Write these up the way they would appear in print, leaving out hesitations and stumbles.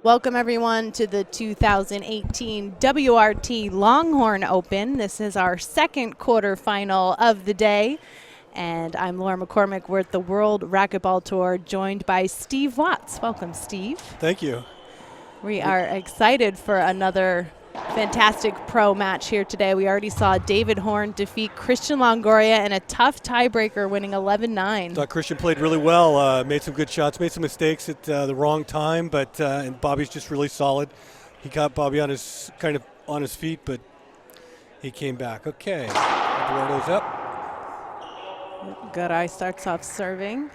Welcome, everyone, to the 2018 WRT Longhorn Open. This is our second quarterfinal of the day. And I'm Laura McCormick. We're at the World Racquetball Tour, joined by Steve Watts. Welcome, Steve. Thank you. We are excited for another fantastic pro match here today. We already saw David Horn defeat Christian Longoria in a tough tiebreaker, winning 11-9. Thought Christian played really well, made some good shots, made some mistakes at the wrong time, but and Bobby's just really solid. He got Bobby on his feet, but he came back. Okay, Eduardo's up. Garay starts off serving.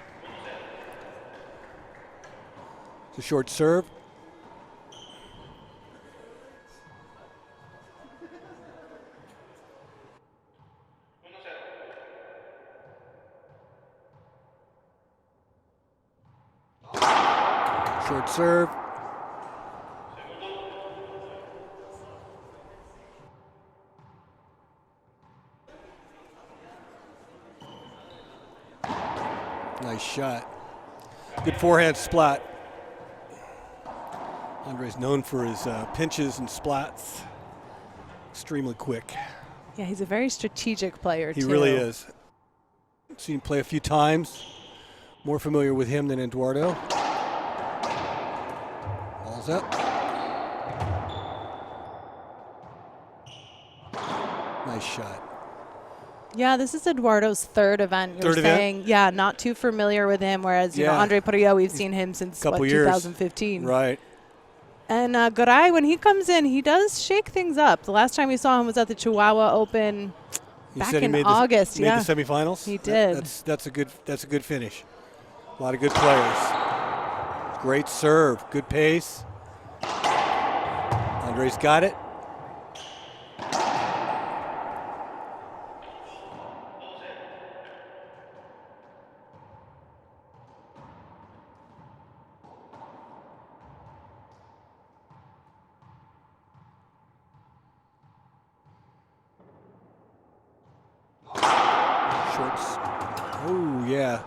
It's a short serve. Short serve. Nice shot. Good forehand splat. Andree's known for his pinches and splats. Extremely quick. Yeah, he's a very strategic player, He too. really is. Seen him play a few times. More familiar with him than Eduardo. Ball's up. Nice shot. Yeah, this is Eduardo's third event. You're Third event? saying, yeah, not too familiar with him, whereas, you know, Yeah. Andree Parrilla, we've seen him since, Couple years. 2015. Right. And Garay, when he comes in, he does shake things up. The last time we saw him was at the Chihuahua Open back in August. Made the semifinals. He did. That's a good finish. A lot of good players. Great serve, good pace. Andree's got it. Shorts. Oh, yeah.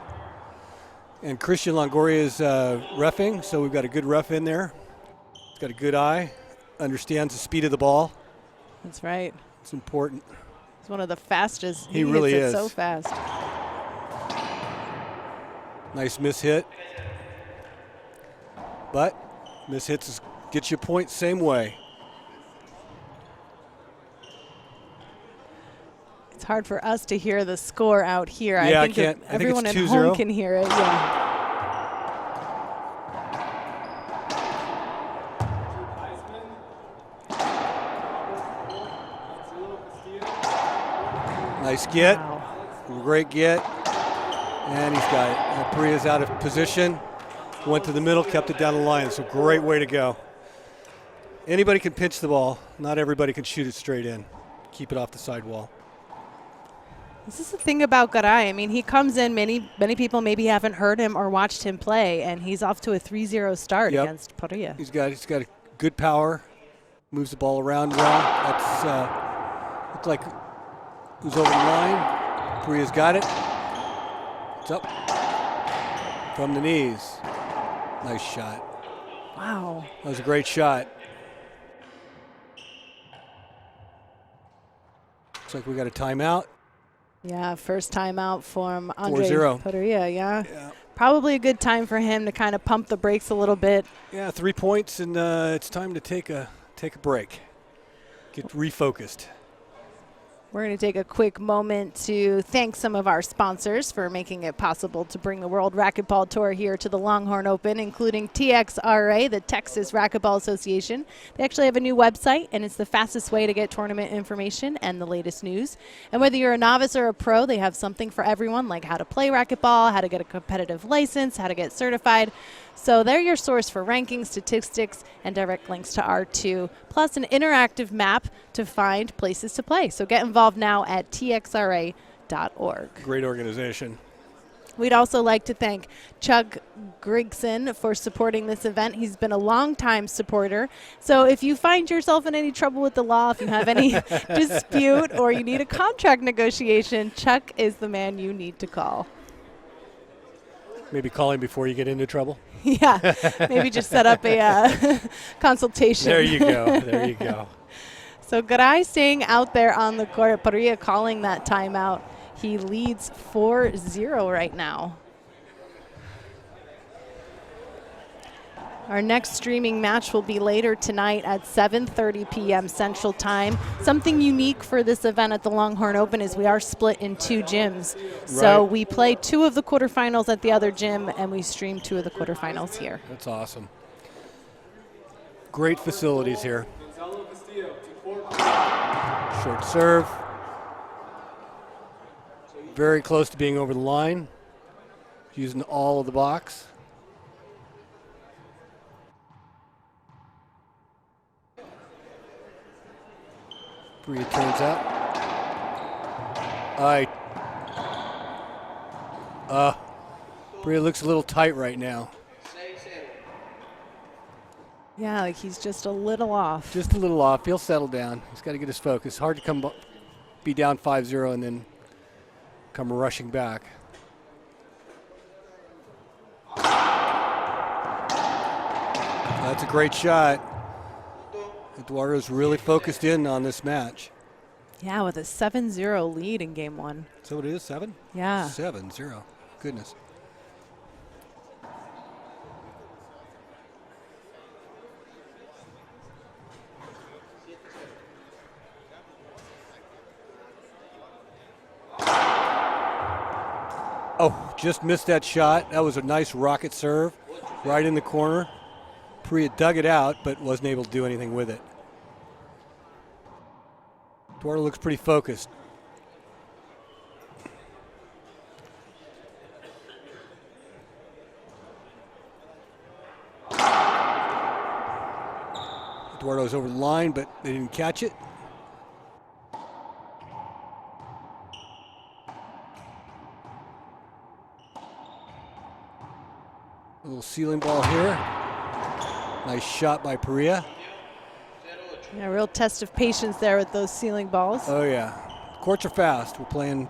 And Christian Longoria is reffing, so we've got a good ref in there. He's got a good eye, understands the speed of the ball. That's right. It's important. He's one of the fastest. He really hits is. it so fast. Nice miss hit. But miss hits gets you points same way. It's hard for us to hear the score out here. Yeah, I think I can't. I think everyone it's at 2-0. home can hear it. Yeah. Nice get. Wow. Great get. And he's got it. Parrilla's out of position. Went to the middle, kept it down the line. It's a great way to go. Anybody can pinch the ball. Not everybody can shoot it straight in. Keep it off the sidewall. This is the thing about Garay. I mean, he comes in, many people maybe haven't heard him or watched him play, and he's off to a 3-0 start against Parrilla. He's got a good power, moves the ball around well. That's looked like it was over the line. Parrilla's got it. It's up from the knees. Nice shot. Wow. That was a great shot. Looks like we got a timeout. Yeah, first time out from Andree 4-0. Parrilla, yeah. Probably a good time for him to kind of pump the brakes a little bit. Yeah, 3 points, and it's time to take a break. Get refocused. We're going to take a quick moment to thank some of our sponsors for making it possible to bring the World Racquetball Tour here to the Longhorn Open, including TXRA, the Texas Racquetball Association. They actually have a new website, and it's the fastest way to get tournament information and the latest news. And whether you're a novice or a pro, they have something for everyone, like how to play racquetball, how to get a competitive license, how to get certified. So they're your source for rankings, statistics, and direct links to R2, plus an interactive map to find places to play. So get involved now at txra.org. Great organization. We'd also like to thank Chuck Grigson for supporting this event. He's been a long-time supporter. So if you find yourself in any trouble with the law, if you have any dispute or you need a contract negotiation, Chuck is the man you need to call. Maybe call him before you get into trouble. Yeah, maybe just set up a consultation. There you go. There you go. So Garay staying out there on the court. Parrilla calling that timeout. He leads 4-0 right now. Our next streaming match will be later tonight at 7:30 p.m. Central Time. Something unique for this event at the Longhorn Open is we are split in 2 gyms. So Right. we play 2 of the quarterfinals at the other gym, and we stream 2 of the quarterfinals here. That's awesome. Great facilities here. Short serve. Very close to being over the line. Using all of the box. Parrilla turns out. Parrilla looks a little tight right now. Yeah, like he's just a little off. Just a little off. He'll settle down. He's got to get his focus. Hard to be down 5-0 and then come rushing back. That's a great shot. Eduardo's really focused in on this match. Yeah, with a 7-0 lead in game 1. So it is 7? Yeah. 7-0. Goodness. Oh, just missed that shot. That was a nice rocket serve right in the corner. Parrilla dug it out, but wasn't able to do anything with it. Eduardo looks pretty focused. Eduardo's over the line, but they didn't catch it. A little ceiling ball here. Nice shot by Parrilla. Yeah, real test of patience there with those ceiling balls. Oh yeah, courts are fast. We're playing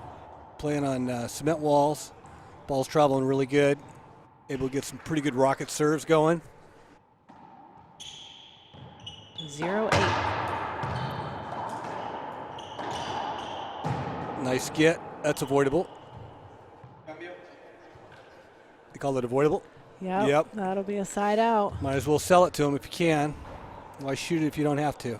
on cement walls. Ball's traveling really good. Able to get some pretty good rocket serves going. 0-8. Nice get. That's avoidable. They call it avoidable. Yep. That'll be a side out. Might as well sell it to him if you can. Why shoot it if you don't have to?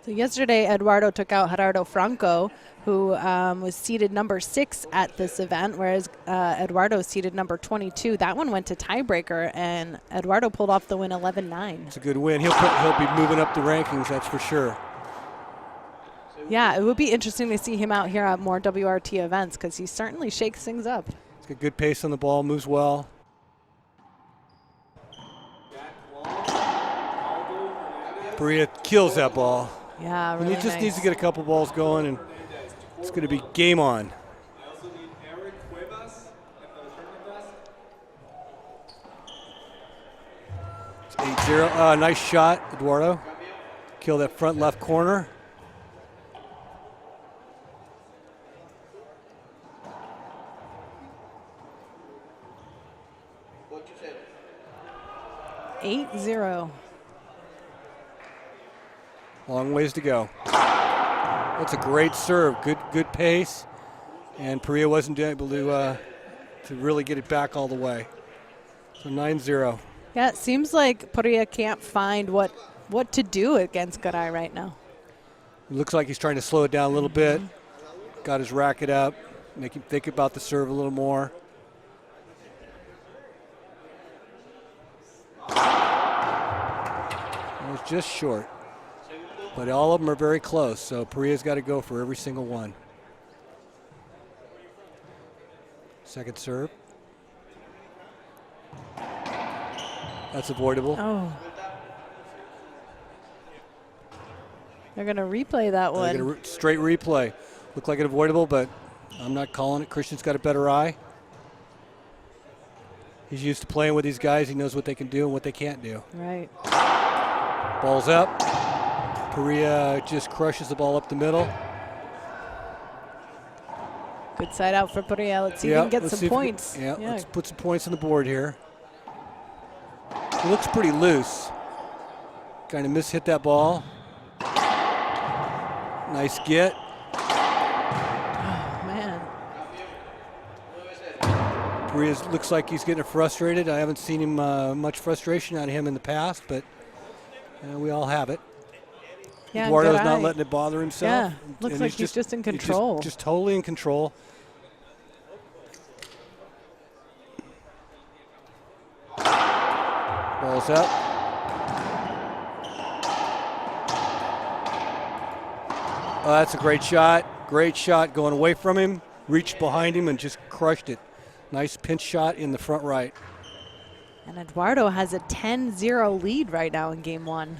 So yesterday, Eduardo took out Gerardo Franco, who was seeded number 6 at this event, whereas Eduardo seeded number 22. That one went to tiebreaker, and Eduardo pulled off the win 11-9. It's a good win. He'll be moving up the rankings, that's for sure. Yeah, it would be interesting to see him out here at more WRT events because he certainly shakes things up. He's got good pace on the ball, moves well. Parrilla kills that ball. Yeah, And really he just nice. needs to get a couple balls going, and it's going to be game on. It's 8-0. Nice shot, Eduardo. Kill that front left corner. Eight 0. Long ways to go. That's a great serve. Good pace. And Parrilla wasn't able to really get it back all the way. So 9-0. Yeah, it seems like Parrilla can't find what to do against Garay right now. It looks like he's trying to slow it down a little bit. Got his racket up. Make him think about the serve a little more. It was just short. But all of them are very close, so Parrilla's got to go for every single one. Second serve. That's avoidable. Oh. They're going to replay that one. Straight replay. Looked like an avoidable, but I'm not calling it. Christian's got a better eye. He's used to playing with these guys. He knows what they can do and what they can't do. Right. Ball's up. Parrilla just crushes the ball up the middle. Good side out for Parrilla. Let's see if we can get some points. Let's put some points on the board here. It looks pretty loose. Kind of mishit that ball. Nice get. Oh, man. Parrilla looks like he's getting frustrated. I haven't seen him much frustration out of him in the past, but we all have it. Yeah, Eduardo's not letting it bother himself. Yeah, looks like he's just in control. Just totally in control. Ball's up. Oh, that's a great shot. Great shot going away from him. Reached behind him and just crushed it. Nice pinch shot in the front right. And Eduardo has a 10-0 lead right now in game one.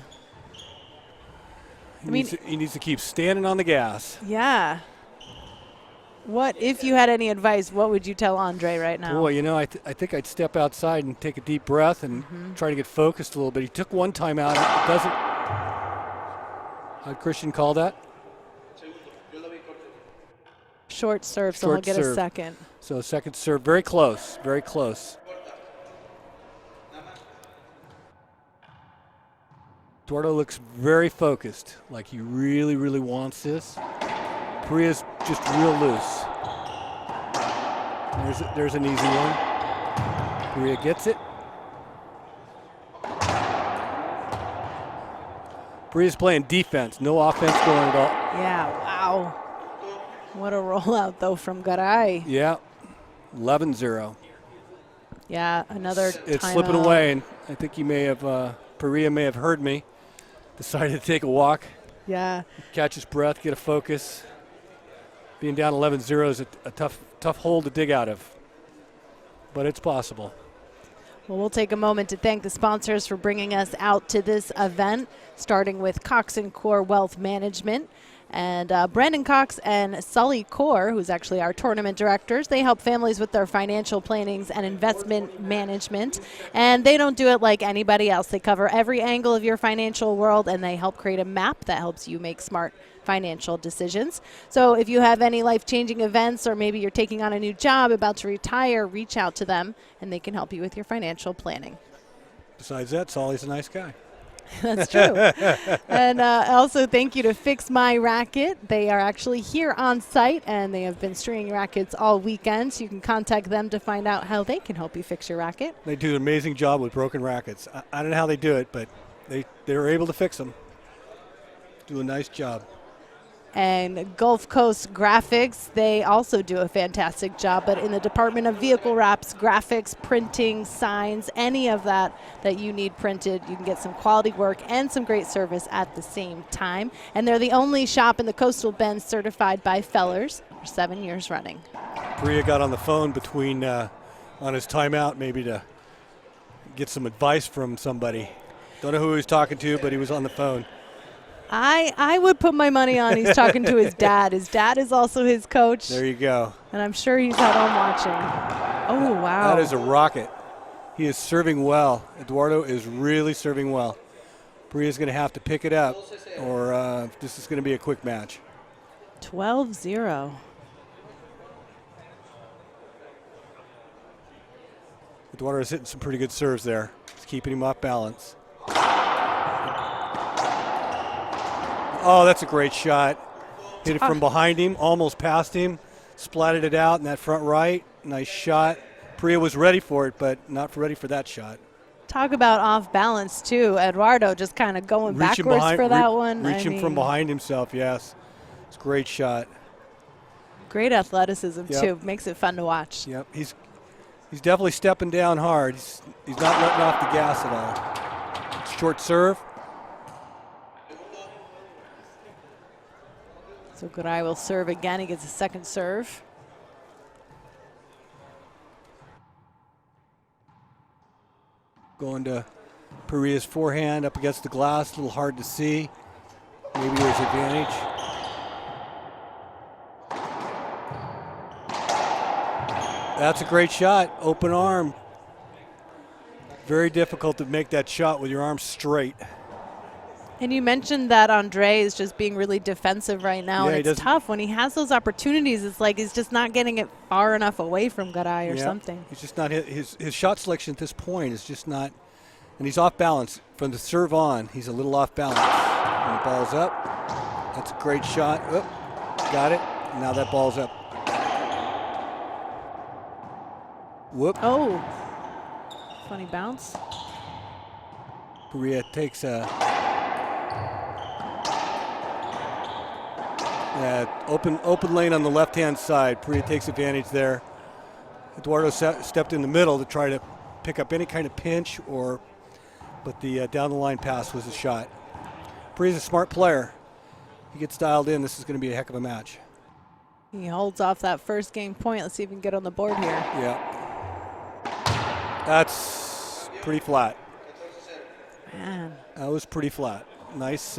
He needs to keep standing on the gas. Yeah. What, if you had any advice, what would you tell Andree right now? Boy, I think I'd step outside and take a deep breath and try to get focused a little bit. He took one timeout. It doesn't. How'd Christian call that? Short serve, so he'll get a second. So second serve, very close, very close. Eduardo looks very focused, like he really, really wants this. Parrilla's just real loose. There's an easy one. Parrilla gets it. Parrilla's playing defense, no offense going at all. Yeah, wow. What a rollout, though, from Garay. Yeah, 11-0. Yeah, another It's timeout. slipping away, and I think Parrilla may have heard me. Decided to take a walk. Yeah. Catch his breath, get a focus. Being down 11-0 is a tough hole to dig out of, but it's possible. Well, we'll take a moment to thank the sponsors for bringing us out to this event, starting with Cox & Core Wealth Management. And Brandon Cox and Sully Core, who's actually our tournament directors, they help families with their financial plannings and investment management. And they don't do it like anybody else. They cover every angle of your financial world, and they help create a map that helps you make smart financial decisions. So if you have any life-changing events, or maybe you're taking on a new job, about to retire, reach out to them, and they can help you with your financial planning. Besides that, Sully's a nice guy. That's true. And also thank you to Fix My Racket. They are actually here on site, and they have been stringing rackets all weekend, so you can contact them to find out how they can help you fix your racket. They do an amazing job with broken rackets. I don't know how they do it, but they were able to fix them. Do a nice job. And Gulf Coast Graphics, they also do a fantastic job, but in the department of vehicle wraps, graphics, printing, signs, any of that you need printed, you can get some quality work and some great service at the same time. And they're the only shop in the Coastal Bend certified by Fellers for 7 years running. Parrilla got on the phone between on his timeout, maybe to get some advice from somebody. Don't know who he was talking to, but he was on the phone. I would put my money on he's talking to his dad. His dad is also his coach. There you go. And I'm sure he's at home watching. Oh, wow. That is a rocket. He is serving well. Eduardo is really serving well. Parrilla's going to have to pick it up, or this is going to be a quick match. 12-0. Eduardo's hitting some pretty good serves there. He's keeping him off balance. Oh, that's a great shot. Hit it from behind him, almost past him, splatted it out in that front right. Nice shot. Parrilla was ready for it, but not ready for that shot. Talk about off balance, too. Eduardo just kind of going backwards for that one. Reaching from behind himself, yes. It's a great shot. Great athleticism, too. Makes it fun to watch. Yep, he's definitely stepping down hard. He's not letting off the gas at all. Short serve. So Garay will serve again. He gets a second serve. Going to Parrilla's forehand up against the glass. A little hard to see. Maybe there's advantage. That's a great shot. Open arm. Very difficult to make that shot with your arm straight. And you mentioned that Andree is just being really defensive right now, Yeah, and it's tough. When he has those opportunities, it's like he's just not getting it far enough away from Garay or something. He's just not, his shot selection at this point is just not, and he's off balance. From the serve on, he's a little off balance. And the ball's up. That's a great shot. Oh, got it. Now that ball's up. Whoop. Oh, funny bounce. Parrilla takes a open lane on the left-hand side. Parrilla takes advantage there. Eduardo stepped in the middle to try to pick up any kind of pinch, but the down-the-line pass was a shot. Parrilla's a smart player. If he gets dialed in, this is going to be a heck of a match. He holds off that first game point. Let's see if we can get on the board here. Yeah. That's pretty flat. Man. That was pretty flat. Nice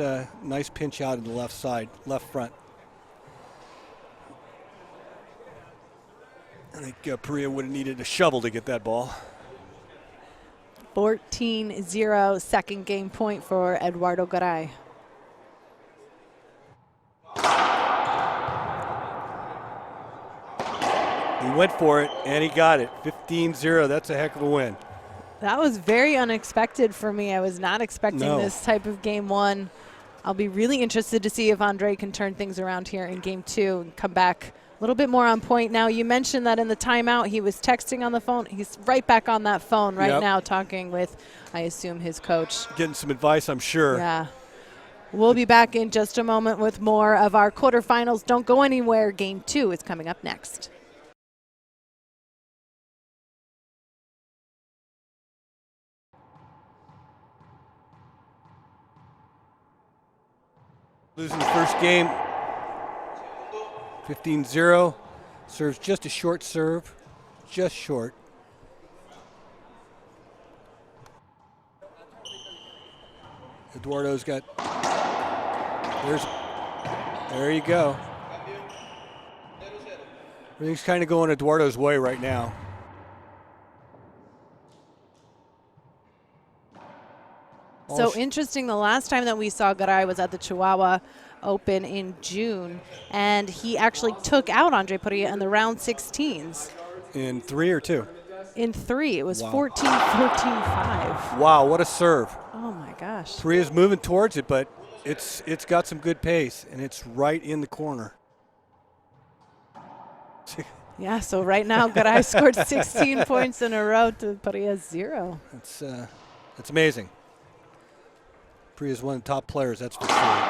pinch out in the left side, left front. I think Parrilla would have needed a shovel to get that ball. 14-0, second game point for Eduardo Garay. He went for it, and he got it. 15-0, that's a heck of a win. That was very unexpected for me. I was not expecting this type of game one. I'll be really interested to see if Andree can turn things around here in game two and come back a little bit more on point. Now, you mentioned that in the timeout he was texting on the phone. He's right back on that phone right now talking with, I assume, his coach. Getting some advice, I'm sure. Yeah. We'll be back in just a moment with more of our quarterfinals. Don't go anywhere. Game two is coming up next. Losing the first game, 15-0. Serves just a short serve, just short. Eduardo's got, there you go. Everything's kind of going Eduardo's way right now. So interesting, the last time that we saw Garay was at the Chihuahua Open in June, and he actually took out Andree Parrilla in the round 16s. In 3 or 2? In 3. It was 14-14-5. Wow, what a serve. Oh, my gosh. Parrilla's moving towards it, but it's got some good pace, and it's right in the corner. Yeah, so right now Garay scored 16 points in a row to Parrilla's 0. That's amazing. Parrilla's one of the top players, that's for sure.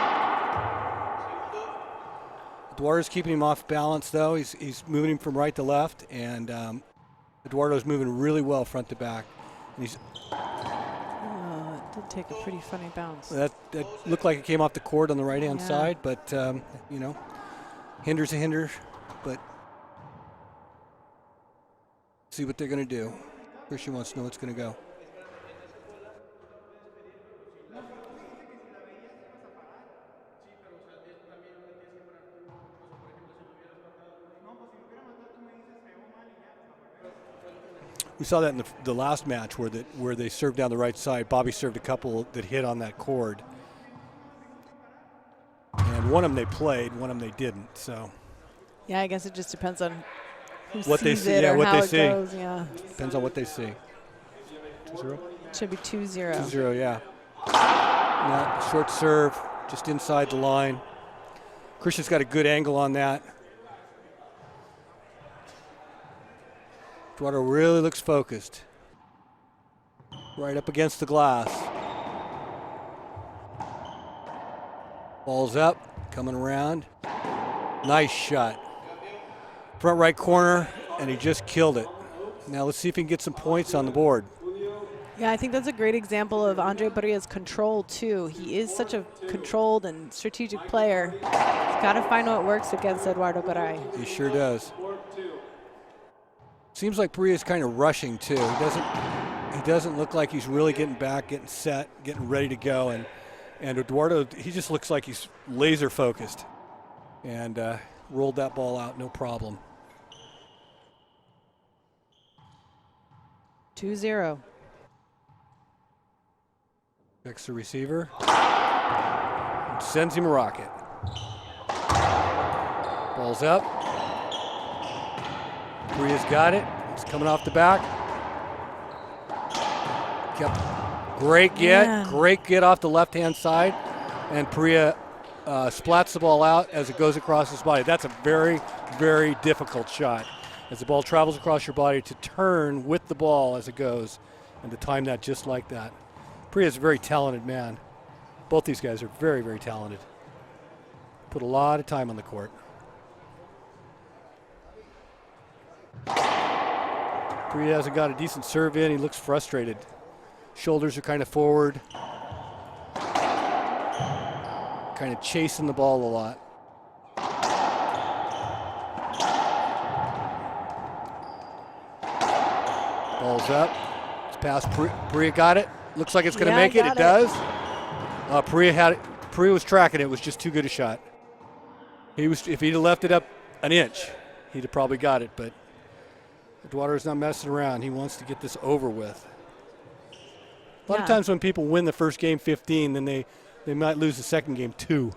Eduardo's keeping him off balance, though. He's moving him from right to left, and Eduardo's moving really well front to back. And he's it did take a pretty funny bounce. that looked like it came off the court on the right-hand side, but you know, hinder's a hinder. But see what they're going to do. Christian wants to know what's going to go. We saw that in the last match where they served down the right side. Bobby served a couple that hit on that cord. And one of them they played, one of them they didn't. So yeah, I guess it just depends on who what they sees see. it Yeah, or what how they it see. goes. Yeah. Depends on what they see. 2-0? Should be 2-0. 2-0, yeah. Now, short serve, just inside the line. Christian's got a good angle on that. Eduardo really looks focused. Right up against the glass. Ball's up, coming around. Nice shot. Front right corner, and he just killed it. Now let's see if he can get some points on the board. Yeah, I think that's a great example of Andree Parrilla's control, too. He is such a controlled and strategic player. He's got to find what works against Eduardo Garay. He sure does. Seems like Parrilla's kind of rushing, too. He doesn't look like he's really getting back, getting set, getting ready to go. And Eduardo, he just looks like he's laser focused. And rolled that ball out, no problem. 2-0. Checks the receiver. And sends him a rocket. Ball's up. Parrilla's got it. It's coming off the back. Great get off the left-hand side. And Parrilla splats the ball out as it goes across his body. That's a very, very difficult shot. As the ball travels across your body, to turn with the ball as it goes and to time that just like that. Parrilla's a very talented man. Both these guys are very, very talented. Put a lot of time on the court. Parrilla hasn't got a decent serve in. He looks frustrated. Shoulders are kind of forward. Kind of chasing the ball a lot. Ball's up. It's past Parrilla. Got it. Looks like it's going to make it. It does. Parrilla was tracking it. It was just too good a shot. If he'd have left it up an inch, he'd have probably got it. But Eduardo's not messing around. He wants to get this over with. A lot of times when people win the first game 15, then they might lose the second game 2.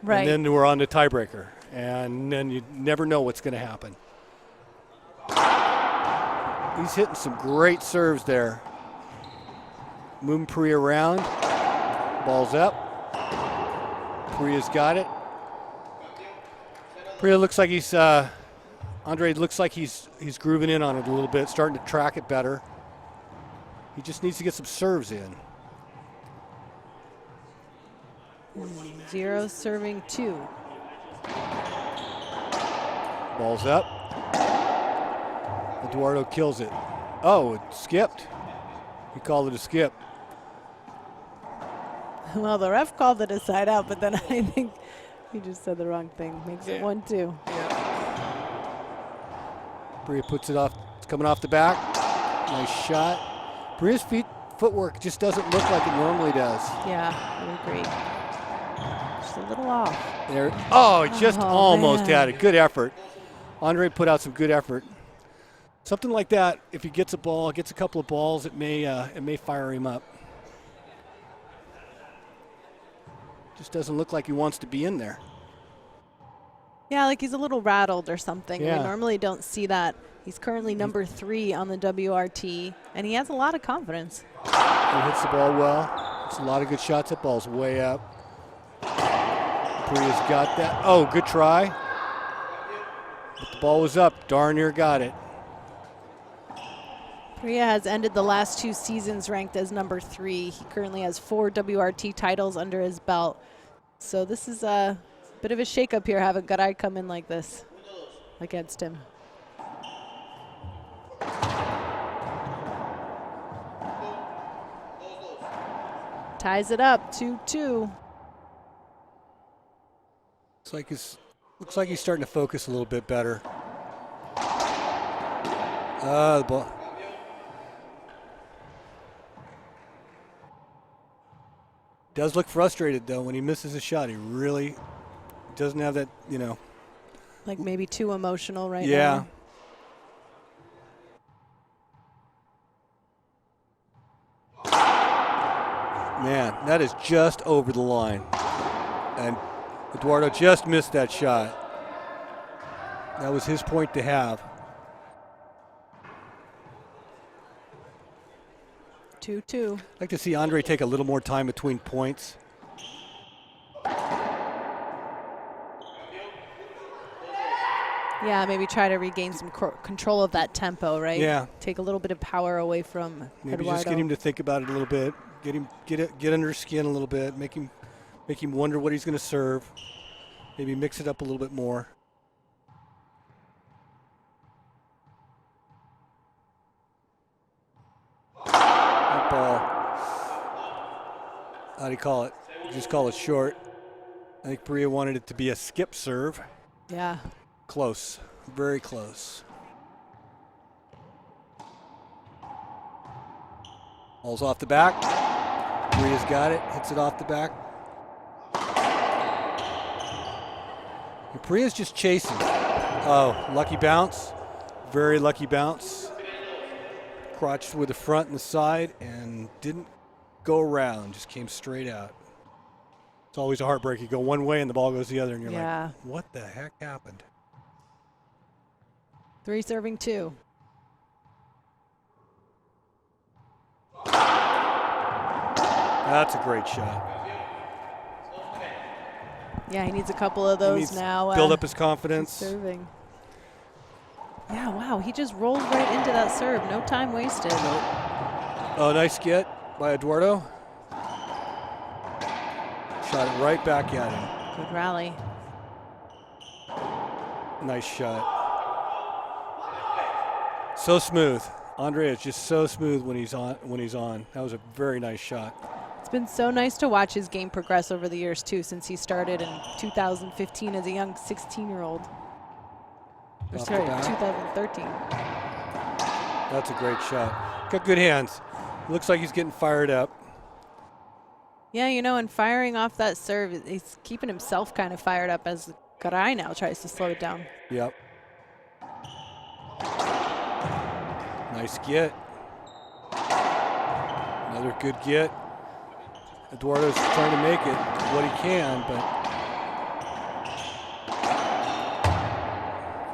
Right. And then we're on the tiebreaker. And then you never know what's going to happen. He's hitting some great serves there. Moving Parrilla around. Ball's up. Parrilla's got it. Parrilla looks like he's, Andree looks like he's grooving in on it a little bit, starting to track it better. He just needs to get some serves in. 0 serving 2. Ball's up. Eduardo kills it. Oh, it skipped. He called it a skip. Well, the ref called it a side out, but then I think he just said the wrong thing. Makes it 1-2. Parrilla puts it off. It's coming off the back. Nice shot. Parilla's footwork just doesn't look like it normally does. Yeah, I would agree. Just a little off. There. Oh, just almost had it. Good effort. Andree put out some good effort. Something like that, if he gets a ball, gets a couple of balls, it may fire him up. Just doesn't look like he wants to be in there. Yeah, like he's a little rattled or something. Yeah. We normally don't see that. He's currently number 3 on the WRT, and he has a lot of confidence. He hits the ball well. It's a lot of good shots. That ball's way up. Parilla's got that. Oh, good try. But the ball was up. Darn near got it. Parrilla has ended the last 2 seasons ranked as number 3. He currently has 4 WRT titles under his belt. So this is a bit of a shakeup here, having Garay come in like this against him. Ties it up, 2-2. Looks like he's starting to focus a little bit better. The ball. Does look frustrated though when he misses a shot. He really doesn't have that, Like maybe too emotional right now. Yeah. Man, that is just over the line. And Eduardo just missed that shot. That was his point to have. 2-2. I'd like to see Andree take a little more time between points. Yeah, maybe try to regain some control of that tempo, right? Yeah. Take a little bit of power away from Maybe Eduardo. just get him to think about it a little bit. Get under his skin a little bit. Make him wonder what he's going to serve. Maybe mix it up a little bit more. That ball. How do you call it? Just call it short. I think Parrilla wanted it to be a skip serve. Yeah. Close. Very close. Ball's off the back. Parilla's got it. Hits it off the back. And Parilla's just chasing. Oh, lucky bounce. Very lucky bounce. Crotched with the front and the side and didn't go around. Just came straight out. It's always a heartbreak. You go one way and the ball goes the other, and you're Yeah. like, what the heck happened? 3 serving 2. That's a great shot. Yeah, he needs a couple of those now. Build up his confidence. Serving. Yeah, wow, he just rolled right into that serve. No time wasted. Oh, nice get by Eduardo. Shot it right back at him. Good rally. Nice shot. So smooth. Andree is just so smooth when he's on. That was a very nice shot. It's been so nice to watch his game progress over the years, too, since he started in 2015 as a young 16-year-old. Or sorry, 2013. That's a great shot. Got good hands. Looks like he's getting fired up. Yeah, you know, and firing off that serve, he's keeping himself kind of fired up as Garay now tries to slow it down. Yep. Nice get. Another good get. Eduardo's trying to make it what he can, but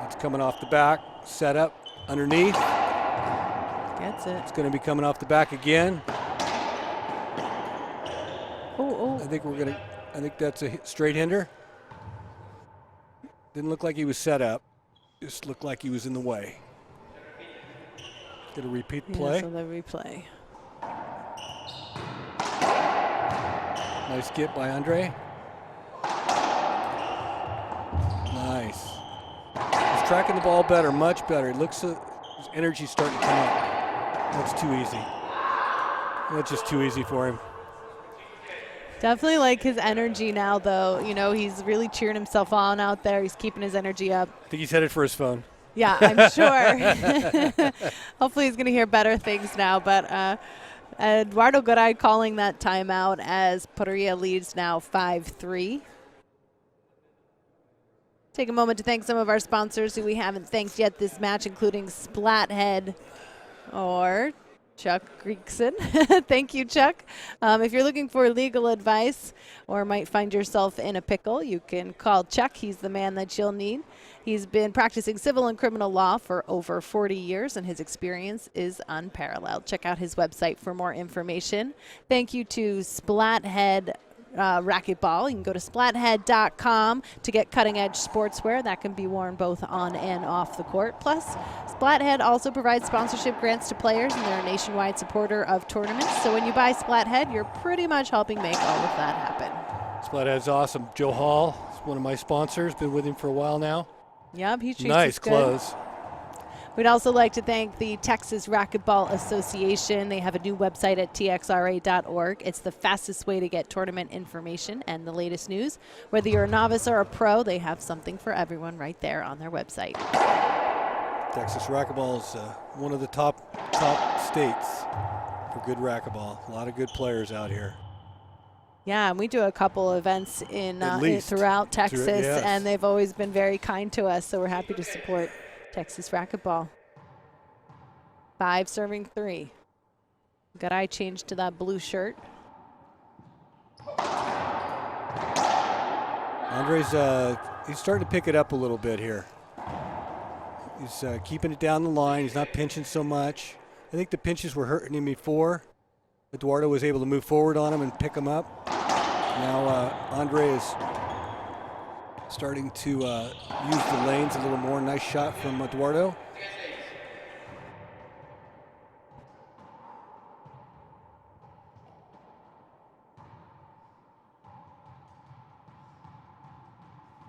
it's coming off the back. Set up underneath. Gets it. It's going to be coming off the back again. Oh. I think that's a straight hinder. Didn't look like he was set up. Just looked like he was in the way. Get a repeat play. Yeah, so the replay. Nice get by Andree. Nice. He's tracking the ball better, much better. It looks his energy's starting to come up. That's too easy. That's just too easy for him. Definitely like his energy now, though. You know, he's really cheering himself on out there. He's keeping his energy up. I think he's headed for his phone. Yeah, I'm sure. Hopefully he's going to hear better things now. But Eduardo Garay calling that timeout as Parrilla leads now 5-3. Take a moment to thank some of our sponsors who we haven't thanked yet this match, including Splathead or Chuck Greekson. Thank you, Chuck. If you're looking for legal advice or might find yourself in a pickle, you can call Chuck. He's the man that you'll need. He's been practicing civil and criminal law for over 40 years, and his experience is unparalleled. Check out his website for more information. Thank you to Splathead Racquetball. You can go to splathead.com to get cutting-edge sportswear that can be worn both on and off the court. Plus, Splathead also provides sponsorship grants to players, and they're a nationwide supporter of tournaments. So when you buy Splathead, you're pretty much helping make all of that happen. Splathead's awesome. Joe Hall is one of my sponsors. Been with him for a while now. Yep, he treats nice us good. clothes. We'd also like to thank the Texas Racquetball Association. They have a new website at txra.org. It's the fastest way to get tournament information and the latest news. Whether you're a novice or a pro, they have something for everyone right there on their website. Texas Racquetball is one of the top states for good racquetball. A lot of good players out here. Yeah, and we do a couple events throughout Texas, yes. And they've always been very kind to us, so we're happy to support Texas Racquetball. 5 serving 3. Garay changed to that blue shirt. Andree's he's starting to pick it up a little bit here. He's keeping it down the line. He's not pinching so much. I think the pinches were hurting him before. Eduardo was able to move forward on him and pick him up. Now Andree is starting to use the lanes a little more. Nice shot from Eduardo.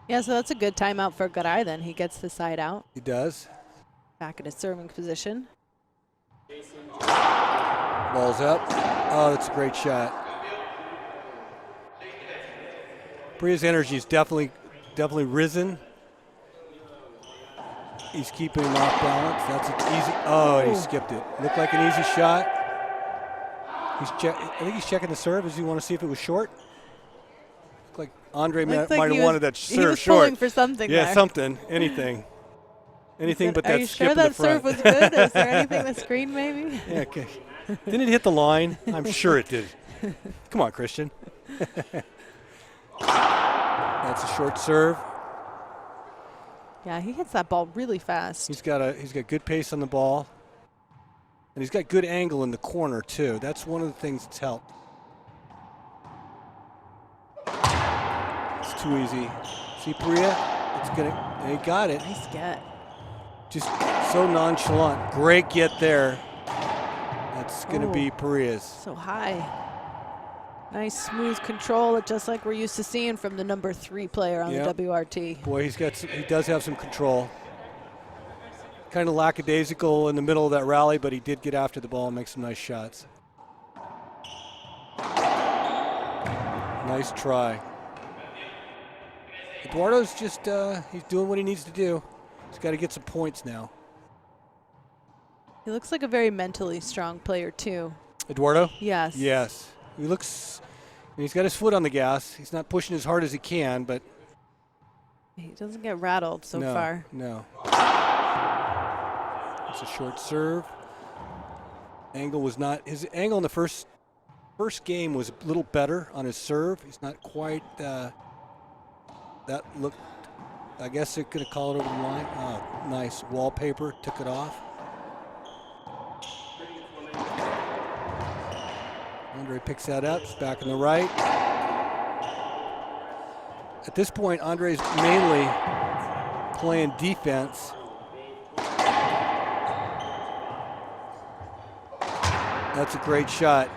Yeah, so that's a good timeout for Garay then. He gets the side out. He does. Back in his serving position. Ball's up. Oh, that's a great shot. Parrilla's energy is definitely risen. He's keeping him off balance. That's an easy. Oh, and he skipped it. Looked like an easy shot. I think he's checking the serve. Does he want to see if it was short? Looked like Andree might have wanted that serve short. He was pulling for something there. Yeah, something. Anything. Anything but that skip in the front. Are you sure that serve was good? Is there anything that screened maybe? Yeah, okay. Didn't it hit the line? I'm sure it did. Come on, Christian. That's a short serve. Yeah, he hits that ball really fast. He's got good pace on the ball. And he's got good angle in the corner, too. That's one of the things that's helped. It's too easy. See Parrilla? It's gonna. They got it. Nice get. Just so nonchalant. Great get there. That's gonna be Parrilla's. So high. Nice smooth control, just like we're used to seeing from the number 3 player on the WRT. Boy, he does have some control. Kind of lackadaisical in the middle of that rally, but he did get after the ball and make some nice shots. Nice try. Eduardo's just, he's doing what he needs to do. He's got to get some points now. He looks like a very mentally strong player, too. Eduardo? Yes. Yes. He looks, he's got his foot on the gas. He's not pushing as hard as he can, but. He doesn't get rattled so far. No. It's a short serve. Angle was not, his angle in the first game was a little better on his serve. He's not quite, that looked, I guess they're going to call it over the line. Oh, nice. Wallpaper, took it off. Andree picks that up, it's back on the right. At this point, Andree's mainly playing defense. That's a great shot.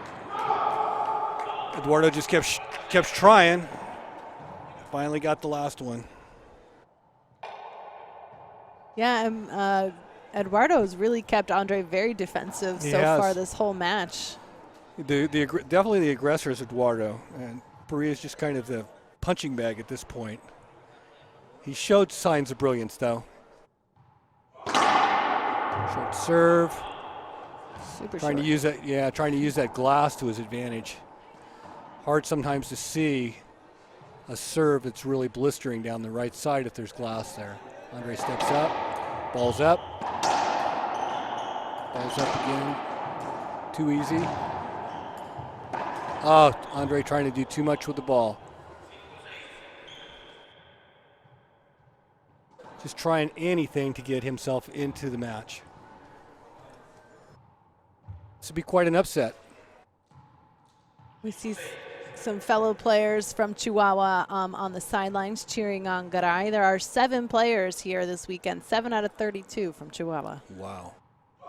Eduardo just kept trying. Finally got the last one. Yeah, Eduardo has really kept Andree very defensive so far this whole match. Definitely the aggressor is Eduardo, and Parrilla is just kind of the punching bag at this point. He showed signs of brilliance, though. Short serve. Super trying short. To use that glass to his advantage. Hard sometimes to see a serve that's really blistering down the right side if there's glass there. Andree steps up, ball's up. Ball's up again. Too easy. Oh, Andree trying to do too much with the ball. Just trying anything to get himself into the match. This would be quite an upset. We see some fellow players from Chihuahua on the sidelines cheering on Garay. There are 7 players here this weekend, 7 out of 32 from Chihuahua. Wow.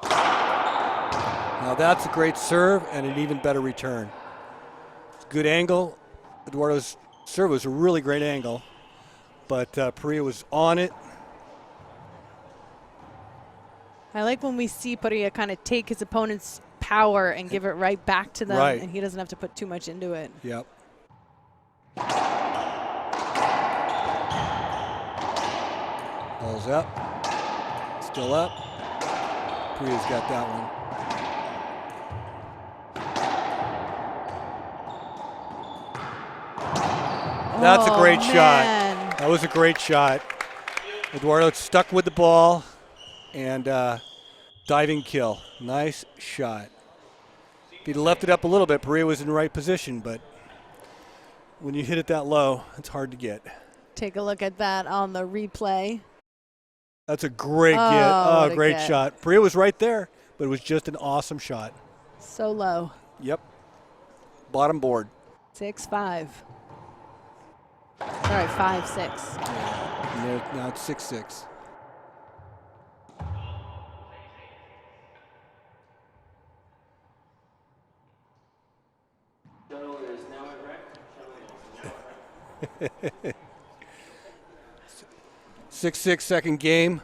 Now that's a great serve and an even better return. It's a good angle. Eduardo's serve was a really great angle, but Parrilla was on it. I like when we see Parrilla kind of take his opponent's power and give it right back to them, and he doesn't have to put too much into it. Yep. Ball's up. Still up. Parrilla's got that one. That's a great shot. That was a great shot. Eduardo stuck with the ball and diving kill. Nice shot. If he'd left it up a little bit, Parrilla was in the right position, but when you hit it that low, it's hard to get. Take a look at that on the replay. That's a great get. Oh, great shot. Parrilla was right there, but it was just an awesome shot. So low. Yep. Bottom board. 6-5. Sorry, 5-6. Yeah. Now it's 6-6. Second game.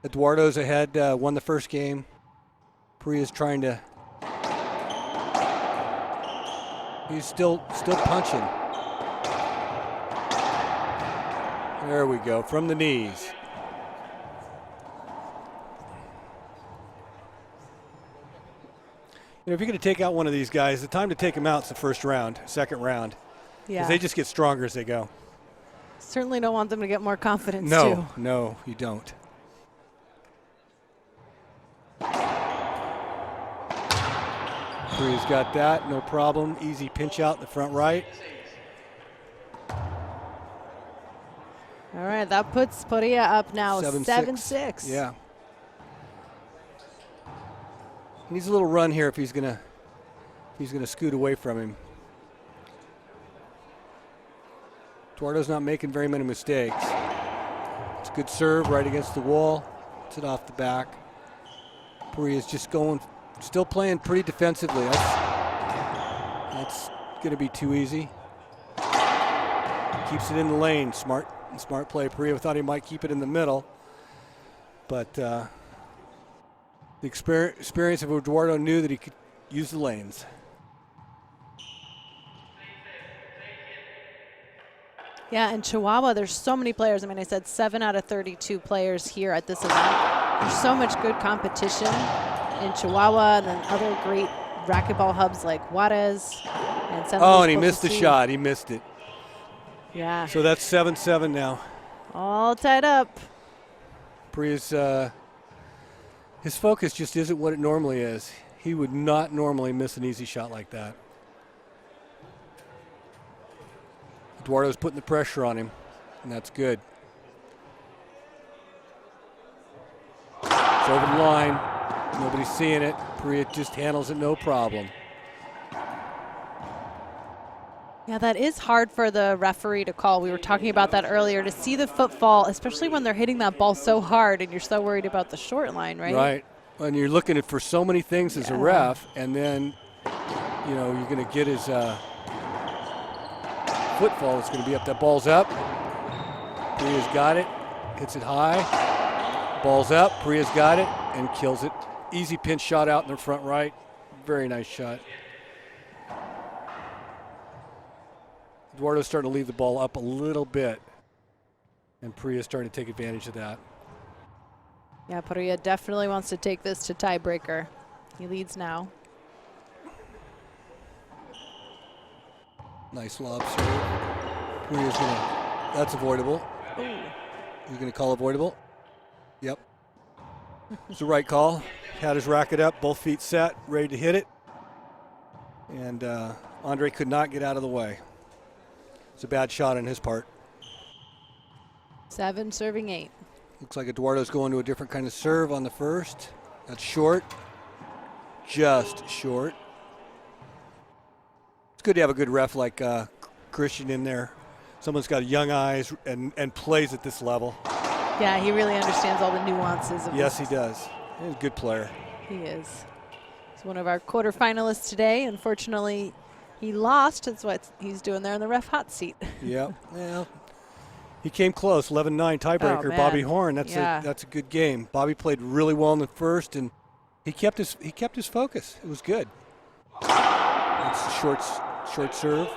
Eduardo's ahead, won the first game. Parrilla's trying to. He's still punching. There we go, from the knees. You know, if you're going to take out one of these guys, the time to take him out is the first round, second round. Yeah. Because they just get stronger as they go. Certainly don't want them to get more confidence, No, no, you don't. Andree's got that, no problem. Easy pinch out in the front right. All right, that puts Parrilla up now 7-6. 7-6. Yeah. He needs a little run here if he's gonna scoot away from him. Eduardo's not making very many mistakes. It's a good serve right against the wall. It's it off the back. Parrilla's just still playing pretty defensively. That's going to be too easy. Keeps it in the lane. Smart play. Parrilla thought he might keep it in the middle, but the experience of Eduardo knew that he could use the lanes. Yeah, and Chihuahua, there's so many players. I mean, I said 7 out of 32 players here at this event. There's so much good competition in Chihuahua and then other great racquetball hubs like Juarez and San Luis And he missed the Potosí. shot. He missed it. Yeah. So that's 7-7 now. All tied up. Parrilla's his focus just isn't what it normally is. He would not normally miss an easy shot like that. Eduardo's putting the pressure on him, and that's good. It's over the line. Nobody's seeing it. Parrilla just handles it no problem. Yeah, that is hard for the referee to call. We were talking about that earlier. To see the footfall, especially when they're hitting that ball so hard and you're so worried about the short line, right? Right. And you're looking for so many things as a ref, and then, you're going to get his footfall is going to be up. That ball's up. Parrilla's got it. Hits it high. Ball's up. Parrilla's got it and kills it. Easy pinch shot out in the front right. Very nice shot. Eduardo's starting to leave the ball up a little bit, and Parrilla's starting to take advantage of that. Yeah, Parrilla definitely wants to take this to tiebreaker. He leads now. Nice lob serve. Parrilla's that's avoidable. Ooh. He's going to call avoidable. Yep. It's the right call. Had his racket up, both feet set, ready to hit it. And Andree could not get out of the way. It's a bad shot on his part. 7 serving 8. Looks like Eduardo's going to a different kind of serve on the first. That's short. Just short. It's good to have a good ref like Christian in there. Someone's got young eyes and plays at this level. Yeah, he really understands all the nuances of Yes, this. he does. He's a good player. He is. He's one of our quarterfinalists today. Unfortunately, he lost. That's what he's doing there in the ref hot seat. Yeah. Well, he came close. 11-9 tiebreaker. Oh, man. Bobby Horn. That's Yeah. a good game. Bobby played really well in the first, and he kept his focus. It was good. It's a short serve.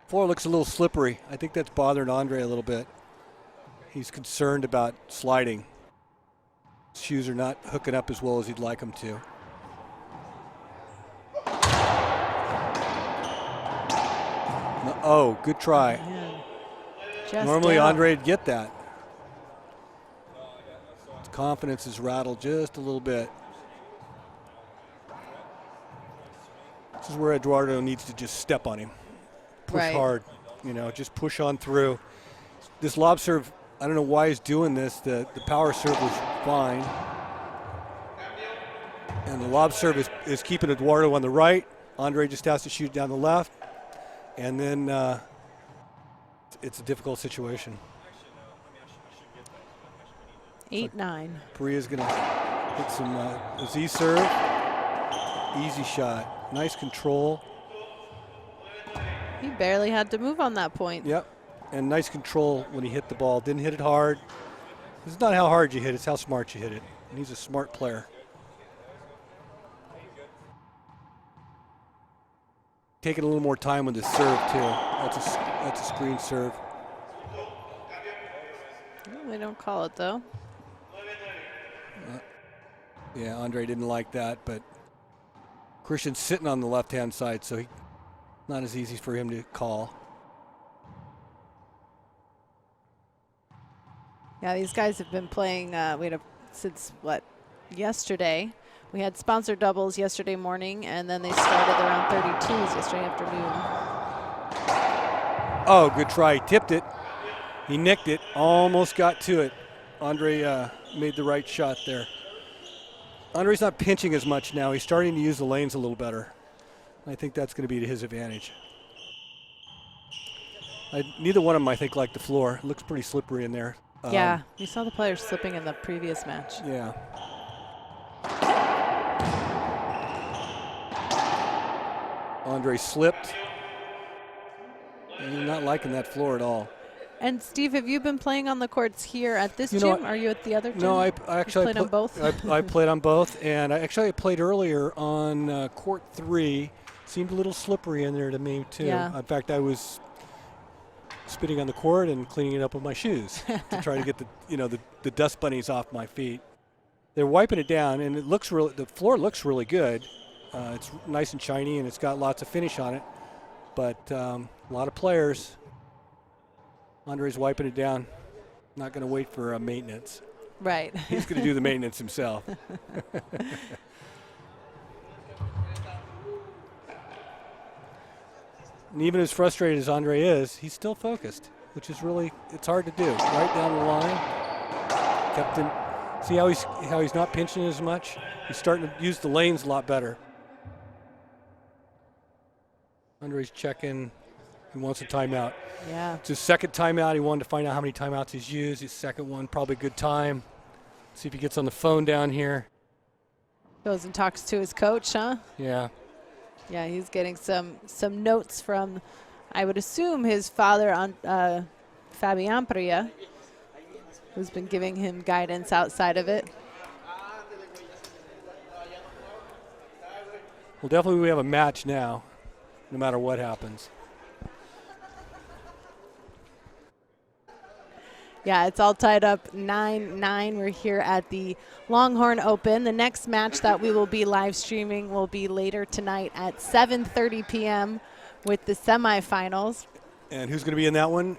Floor looks a little slippery. I think that's bothering Andree a little bit. He's concerned about sliding. His shoes are not hooking up as well as he'd like them to. Oh, good try. Man. Just Normally down. Andree would get that. His confidence is rattled just a little bit. This is where Eduardo needs to just step on him. Push hard, just push on through. This lob serve, I don't know why he's doing this. The power serve was fine. And the lob serve is keeping Eduardo on the right. Andree just has to shoot down the left. And then it's a difficult situation. 8-9. Parrilla's going to hit some Z serve. Easy shot. Nice control. He barely had to move on that point. Yep. And nice control when he hit the ball. Didn't hit it hard. It's not how hard you hit, it's how smart you hit it. And he's a smart player. Taking a little more time with the serve, too. That's a screen serve. They don't call it, though. Yeah, Andree didn't like that, but Christian's sitting on the left-hand side, so not as easy for him to call. Yeah, these guys have been playing since, yesterday. We had sponsored doubles yesterday morning, and then they started their round 32s yesterday afternoon. Oh, good try. He tipped it. He nicked it. Almost got to it. Andree made the right shot there. Andree's not pinching as much now. He's starting to use the lanes a little better. I think that's going to be to his advantage. Neither one of them, I think, like the floor. It looks pretty slippery in there. Yeah, you saw the players slipping in the previous match. Yeah. Andree slipped. And you're not liking that floor at all. And Steve, have you been playing on the courts here at this gym? Are you at the other gym? No, I actually played on both. I played on both, and I played earlier on court 3. Seemed a little slippery in there to me too. Yeah. In fact, I was spitting on the court and cleaning it up with my shoes to try to get the dust bunnies off my feet. They're wiping it down, and the floor looks really good. It's nice and shiny, and it's got lots of finish on it. But a lot of players. Andree's wiping it down. Not going to wait for maintenance. Right. He's going to do the maintenance himself. And even as frustrated as Andree is, he's still focused, which is really, it's hard to do. Right down the line. Kept him. See how he's not pinching as much? He's starting to use the lanes a lot better. Andree's checking. He wants a timeout. Yeah. It's his second timeout. He wanted to find out how many timeouts he's used. His second one, probably a good time. See if he gets on the phone down here. Goes and talks to his coach, huh? Yeah. Yeah, he's getting some notes from, I would assume, his father, Fabian Parrilla, who's been giving him guidance outside of it. Well, definitely we have a match now, no matter what happens. Yeah, it's all tied up 9-9. We're here at the Longhorn Open. The next match that we will be live streaming will be later tonight at 7:30 p.m. with the semifinals. And who's going to be in that one?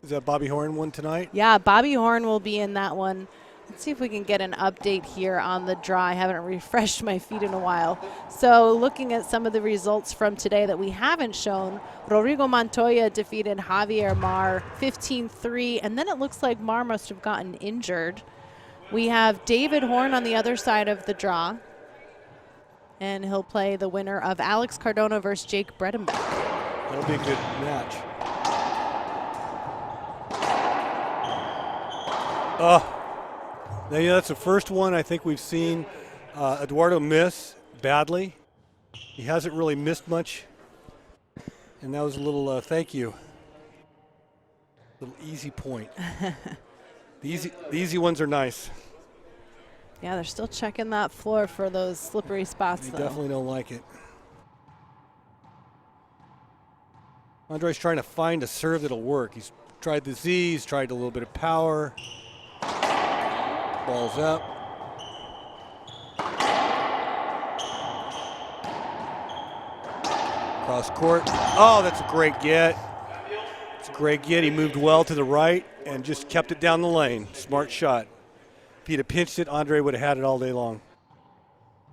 Is that Bobby Horn one tonight? Yeah, Bobby Horn will be in that one. Let's see if we can get an update here on the draw. I haven't refreshed my feed in a while. So looking at some of the results from today that we haven't shown, Rodrigo Montoya defeated Javier Mar 15-3, and then it looks like Mar must have gotten injured. We have David Horn on the other side of the draw, and he'll play the winner of Alex Cardona versus Jake Bredenbach. That'll be a good match. Yeah, that's the first one I think we've seen Eduardo miss badly. He hasn't really missed much. And that was a little thank you. Little easy point. The easy ones are nice. Yeah, they're still checking that floor for those slippery spots, They though. definitely don't like it. Andree's trying to find a serve that'll work. He's tried the Z, he's tried a little bit of power. Ball's up. Cross court. Oh, that's a great get. It's a great get. He moved well to the right and just kept it down the lane. Smart shot. If he'd have pinched it, Andree would have had it all day long.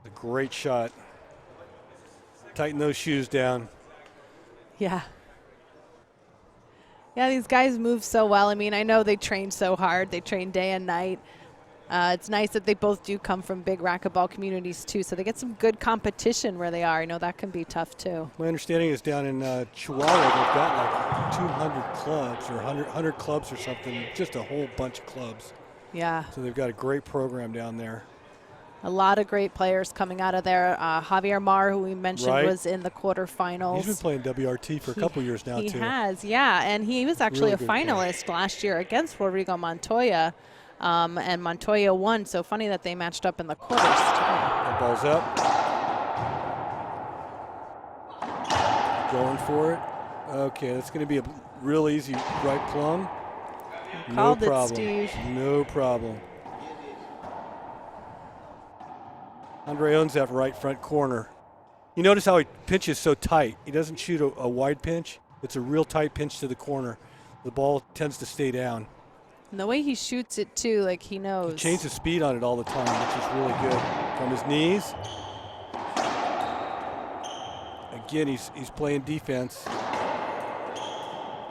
A great shot. Tighten those shoes down. Yeah. Yeah, these guys move so well. I mean, I know they train so hard. They train day and night. It's nice that they both do come from big racquetball communities, too, so they get some good competition where they are. I know that can be tough, too. My understanding is down in Chihuahua, they've got like 200 clubs or 100 clubs or something, just a whole bunch of clubs. Yeah. So they've got a great program down there. A lot of great players coming out of there. Javier Mar, who we mentioned, was in the quarterfinals. He's been playing WRT for a couple years now, too. He has, yeah, and he was actually really a finalist last year against Rodrigo Montoya. And Montoya won, so funny that they matched up in the quarters. That ball's up. Going for it. Okay, that's going to be a real easy right plum. No Called problem. it, Steve. No problem. Andree owns that right front corner. You notice how he pinches so tight. He doesn't shoot a wide pinch. It's a real tight pinch to the corner. The ball tends to stay down. And the way he shoots it, too, like he knows. He changes the speed on it all the time, which is really good. From his knees. Again, he's playing defense.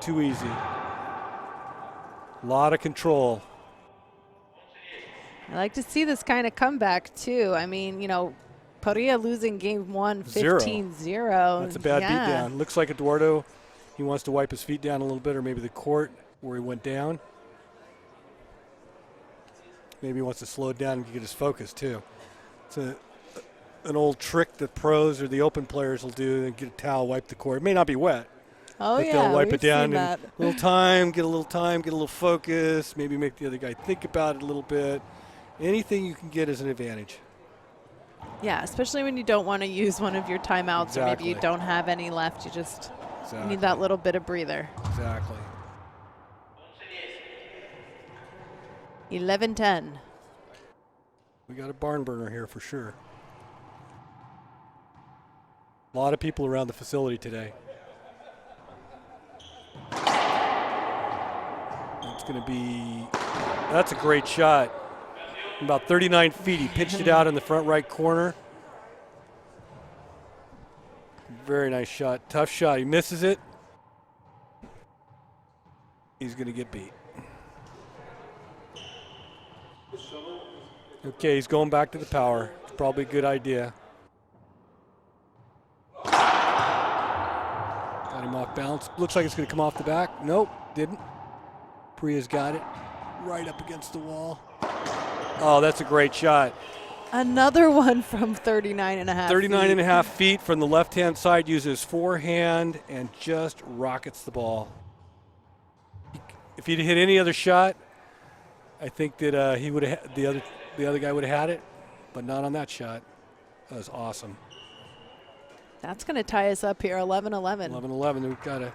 too easy. A lot of control. I like to see this kind of comeback, too. I mean, Parrilla losing game 1, 15-0. That's a bad beatdown. Looks like Eduardo, he wants to wipe his feet down a little bit, or maybe the court where he went down. Maybe he wants to slow it down and get his focus, too. It's an old trick that pros or the open players will do and get a towel, wipe the court. It may not be wet. Oh, but yeah, they'll wipe it down seen that. in a little time, get a little focus, maybe make the other guy think about it a little bit. Anything you can get is an advantage. Yeah, especially when you don't want to use one of your timeouts or maybe you don't have any left. You just need that little bit of breather. Exactly. 11-10. We got a barn burner here for sure. A lot of people around the facility today. That's a great shot. About 39 feet. He pitched it out in the front right corner. Very nice shot. Tough shot. He misses it. He's going to get beat. Okay, he's going back to the power. It's probably a good idea. Got him off balance. Looks like it's going to come off the back. Nope, didn't. Parrilla's got it right up against the wall. Oh, that's a great shot. Another one from 39.5 39.5 feet from the left-hand side, uses forehand and just rockets the ball. If he'd hit any other shot, I think that he would have the other guy would have had it, but not on that shot. That was awesome. That's going to tie us up here, 11-11. 11-11. We've got to.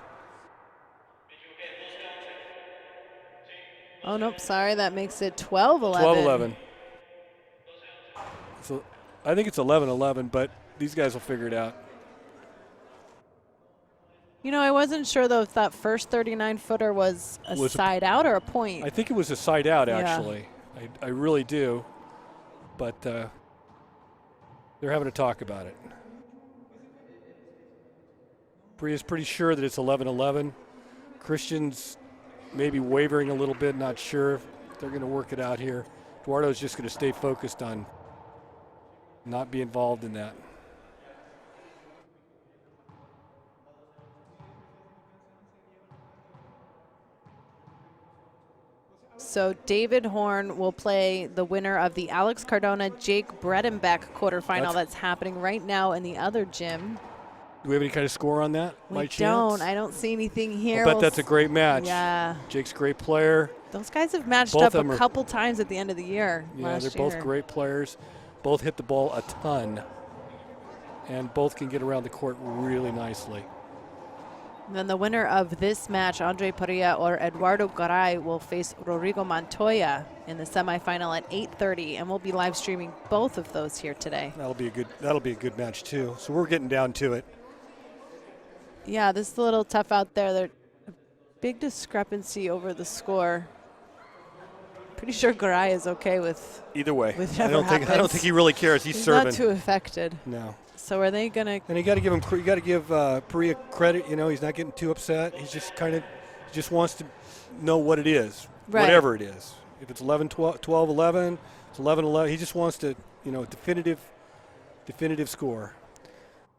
Oh, nope, sorry. That makes it 12-11. 12-11. So I think it's 11-11, but these guys will figure it out. I wasn't sure, though, if that first 39-footer was a side out or a point. I think it was a side out, actually. I really do. But they're having a talk about it. Parrilla's pretty sure that it's 11-11. Christian's maybe wavering a little bit, not sure if they're going to work it out here. Eduardo's just going to stay focused on not be involved in that. So David Horn will play the winner of the Alex Cardona-Jake Bredenbeck quarterfinal that's happening right now in the other gym. Do we have any kind of score on that? We don't. I don't see anything here. I bet that's a great match. Yeah. Jake's a great player. Those guys have matched up a couple times at the end of the year. Yeah, they're both great players. Both hit the ball a ton. And both can get around the court really nicely. And then the winner of this match, Andree Parrilla or Eduardo Garay, will face Rodrigo Montoya in the semifinal at 8:30, and we'll be live streaming both of those here today. That'll be a good match too. So we're getting down to it. Yeah, this is a little tough out there. There's a big discrepancy over the score. Pretty sure Garay is okay with either way. I don't think he really cares. He's serving. Not too affected. No. So are they gonna? And you got to give Parrilla credit. He's not getting too upset. He's just just wants to know what it is, whatever it is. If it's 12-11, it's 11-11. He just wants to, definitive score.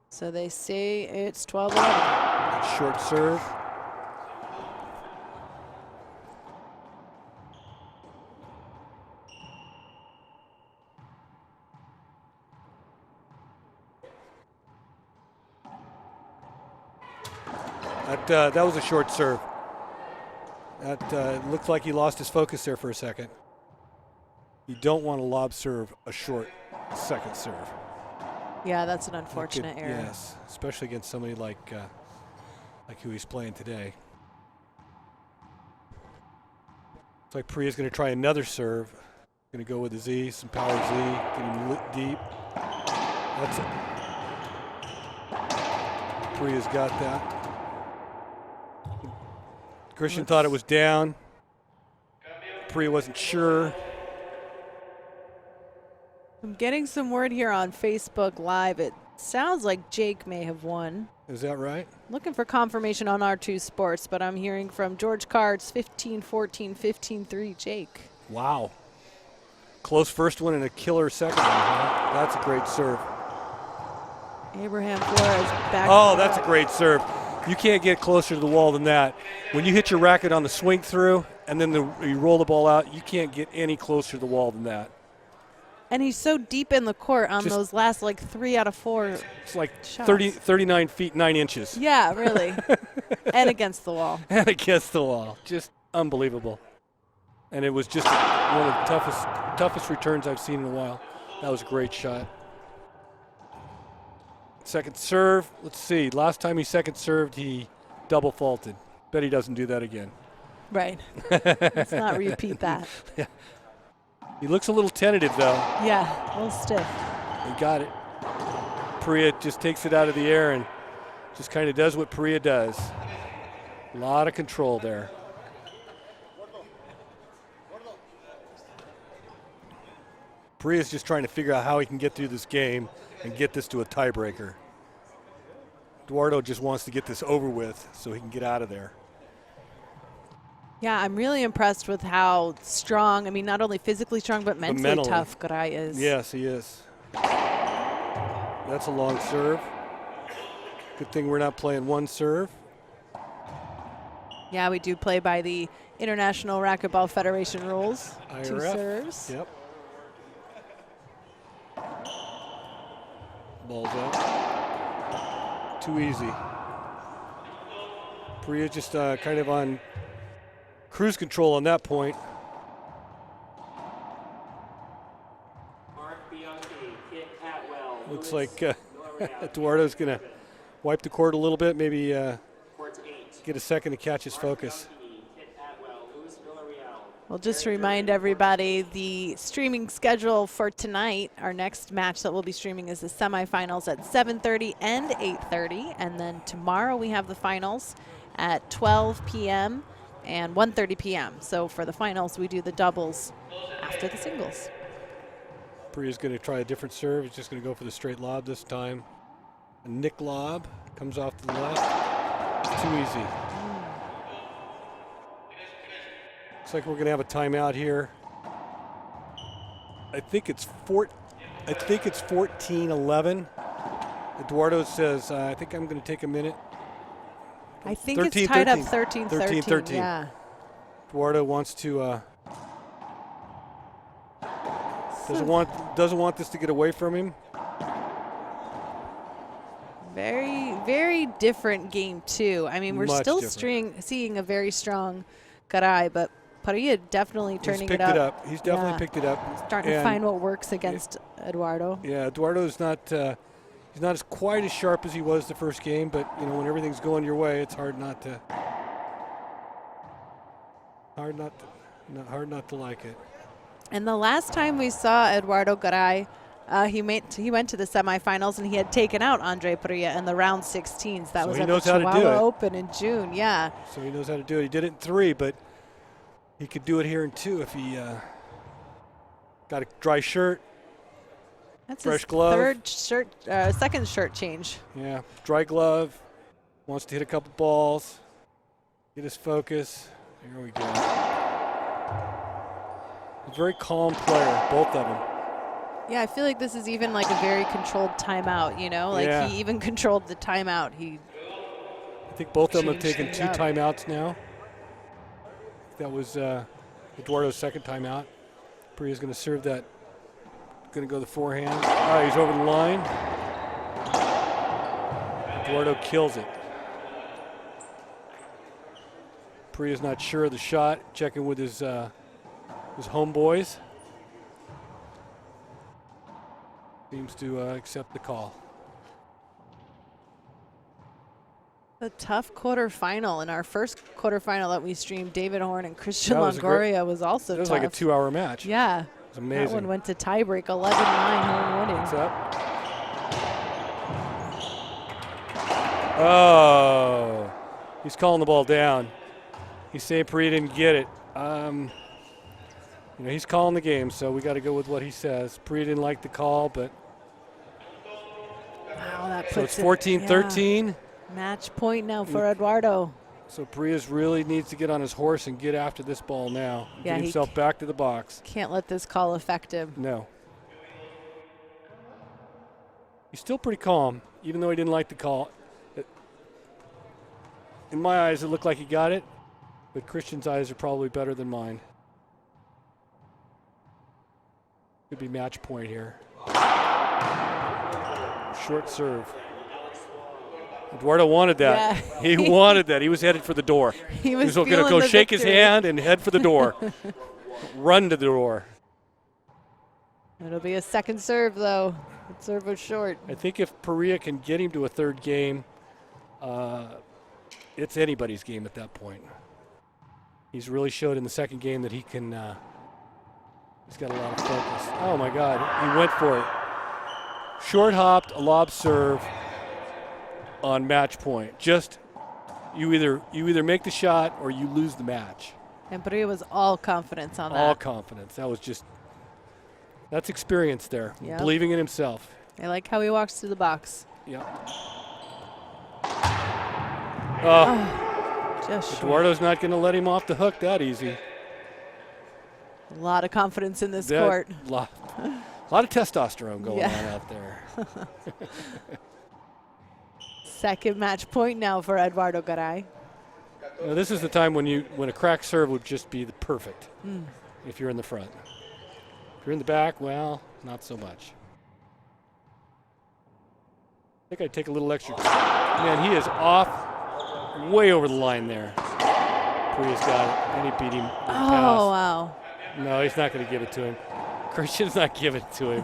So they say it's 12-11. Short serve. That was a short serve. That looked like he lost his focus there for a second. You don't want to lob serve a short second serve. Yeah, that's an unfortunate error. Yes, especially against somebody like who he's playing today. Looks like Parrilla's going to try another serve. Going to go with the Z, some power Z, getting lit deep. That's it. Parrilla's got that. Christian thought it was down. Parrilla wasn't sure. I'm getting some word here on Facebook Live. It Sounds like Jake may have won. Is that right? Looking for confirmation on R2 Sports, but I'm hearing from George Cards 15-14, 15-3 Jake. Wow. Close first one and a killer second one, huh? That's a great serve. Abraham Flores back. Oh, that's a great serve. You can't get closer to the wall than that. When you hit your racket on the swing through and then you roll the ball out, you can't get any closer to the wall than that. And he's so deep in the court on those last like 3 out of 4 It's like shots. 39 feet, 9 inches. Yeah, really. And against the wall. And against the wall. Just unbelievable. And it was just one of the toughest returns I've seen in a while. That was a great shot. Second serve. Let's see. Last time he second served, he double faulted. Bet he doesn't do that again. Right. Let's not repeat that. Yeah. He looks a little tentative, though. Yeah, a little stiff. He got it. Parrilla just takes it out of the air and just kind of does what Parrilla does. A lot of control there. Parrilla's just trying to figure out how he can get through this game and get this to a tiebreaker. Eduardo just wants to get this over with so he can get out of there. Yeah, I'm really impressed with how strong, I mean, not only physically strong, but mentally tough Garay is. Yes, he is. That's a long serve. Good thing we're not playing one serve. Yeah, we do play by the International Racquetball Federation rules. IRF. 2 serves. Yep. Ball's out. Too easy. Parrilla just kind of on cruise control on that point. Looks like Eduardo's going to wipe the court a little bit, maybe get a second to catch his focus. Well, just to remind everybody, the streaming schedule for tonight, our next match that we'll be streaming is the semifinals at 7:30 and 8:30. And then tomorrow we have the finals at 12 p.m. and 1:30 p.m. So for the finals, we do the doubles after the singles. Parrilla's going to try a different serve. He's just going to go for the straight lob this time. A nick lob comes off to the left. It's too easy. Looks like we're going to have a timeout here. I think it's 14-11. Eduardo says, I think I'm going to take a minute. I think it's tied up 13-13. Yeah. Eduardo wants to doesn't want this to get away from him. Very, very different game too. I mean, we're Much still different. seeing a very strong Garay, but Parrilla definitely turning it up. He's definitely picked it up. Starting to find what works against Eduardo. Yeah, Eduardo's not he's not as quite as sharp as he was the first game, but you know when everything's going your way, it's hard not to like it. And the last time we saw Eduardo Garay, he went to the semifinals and he had taken out Andree Parrilla in the round 16s. That was at the Chihuahua Open in June. Yeah. So he knows how to do it. He did it in 3, but he could do it here in 2 if he got a dry shirt. That's fresh his glove. Second shirt change. Yeah, dry glove. Wants to hit a couple balls. Get his focus. Here we go. A very calm player, both of them. Yeah, I feel like this is even like a very controlled timeout, you know? Like he even controlled the timeout. I think both of them have taken 2 timeouts now. That was Eduardo's second timeout. Parrilla's going to serve that. Going to go the forehand. Oh, he's over the line. Eduardo kills it. Parrilla's not sure of the shot. Checking with his homeboys. Seems to accept the call. A tough quarterfinal. In our first quarterfinal that we streamed, David Horn and Christian Longoria was also tough. It was like a 2-hour match. Yeah. It was amazing. That one went to tiebreak, 11-9, Horn winning. What's up? Oh, he's calling the ball down. He's saying Parrilla didn't get it. You know, he's calling the game, so we got to go with what he says. Parrilla didn't like the call, but That So it's puts it- 14-13. yeah. Match point now for Eduardo. So Parrilla really needs to get on his horse and get after this ball now. Yeah, Get he himself back to the box. Can't let this call affect him. No. He's still pretty calm, even though he didn't like the call. In my eyes, it looked like he got it, but Christian's eyes are probably better than mine. Could be match point here. Short serve. Eduardo wanted that. Yeah. He wanted that. He was headed for the door. He was going to feeling go the shake his victory. hand and head for the door. Run to the door. It'll be a second serve, though. The serve was short. I think if Parrilla can get him to a third game, it's anybody's game at that point. He's really showed in the second game that he can, he's got a lot of focus. Oh my God, he went for it. Short hopped, a lob serve on match point. Just, you either make the shot or you lose the match. And Parrilla was all confidence on that. All confidence. That was just, that's experience there. Yep. Believing in himself. I like how he walks to the box. Yeah. Just short. Eduardo's not going to let him off the hook that easy. A lot of confidence in this That court. lot of testosterone going Yeah. on out there. Second match point now for Eduardo Garay. Now, this is the time when a crack serve would just be the perfect if you're in the front. If you're in the back, well, not so much. I think I'd take a little extra. Man, he is off way over the line there. Parilla's got it, and he beat him. with the Oh, pass. wow. No, he's not going to give it to him. Christian's not giving it to him.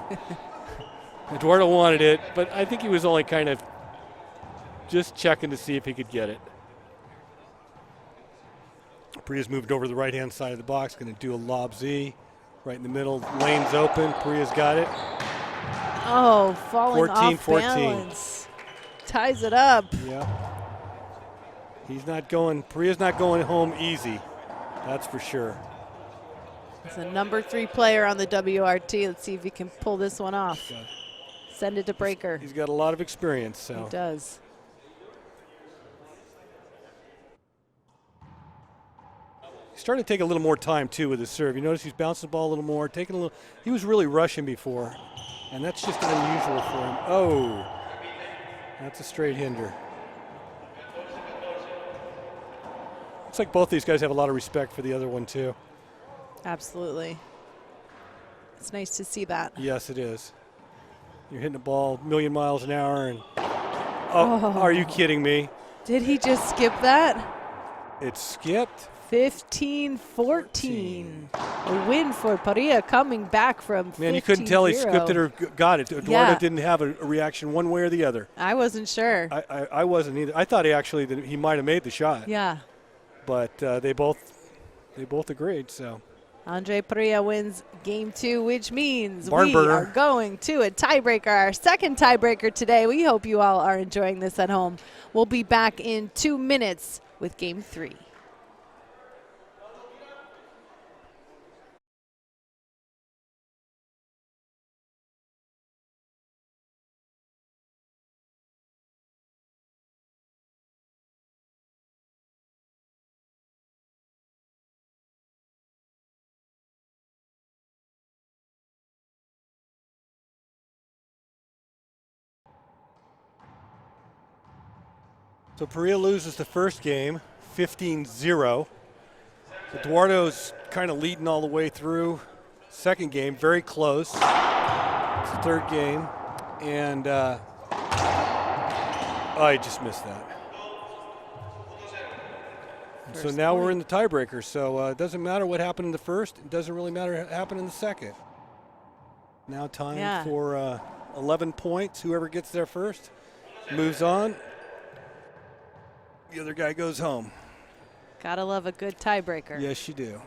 Eduardo wanted it, but I think he was only kind of just checking to see if he could get it. Parilla's moved over to the right-hand side of the box, going to do a lob Z. Right in the middle, lane's open. Parilla's got it. Oh, falling 14, off 14. balance. Ties it up. Yeah. Parilla's not going home easy. That's for sure. It's a number 3 player on the WRT. Let's see if he can pull this one off. Yeah. Send it to breaker. He's got a lot of experience, so. He does. He's starting to take a little more time, too, with his serve. You notice he's bouncing the ball a little more, taking a little. He was really rushing before, and that's just unusual for him. Oh, that's a straight hinder. Looks like both these guys have a lot of respect for the other one, too. Absolutely. It's nice to see that. Yes, it is. You're hitting the ball a million miles an hour, and are you kidding me? Did he just skip that? It skipped. 15-14. A win for Parrilla coming back from 15-0. Man, you couldn't tell he skipped it or got it. Eduardo Yeah. didn't have a reaction one way or the other. I wasn't sure. I wasn't either. I thought that he might have made the shot. Yeah. But they both agreed. So Andree Parrilla wins game 2, which means Barn we burner. are going to a tiebreaker, our second tiebreaker today. We hope you all are enjoying this at home. We'll be back in 2 minutes with game 3. So Parrilla loses the first game, 15-0. Eduardo's kind of leading all the way through. Second game, very close. It's the third game, and I just missed that. And so First now we're point. in the tiebreaker. So it doesn't matter what happened in the first. It doesn't really matter what happened in the second. Now time for 11 points. Whoever gets there first moves on. The other guy goes home. Gotta love a good tiebreaker. Yes, you do.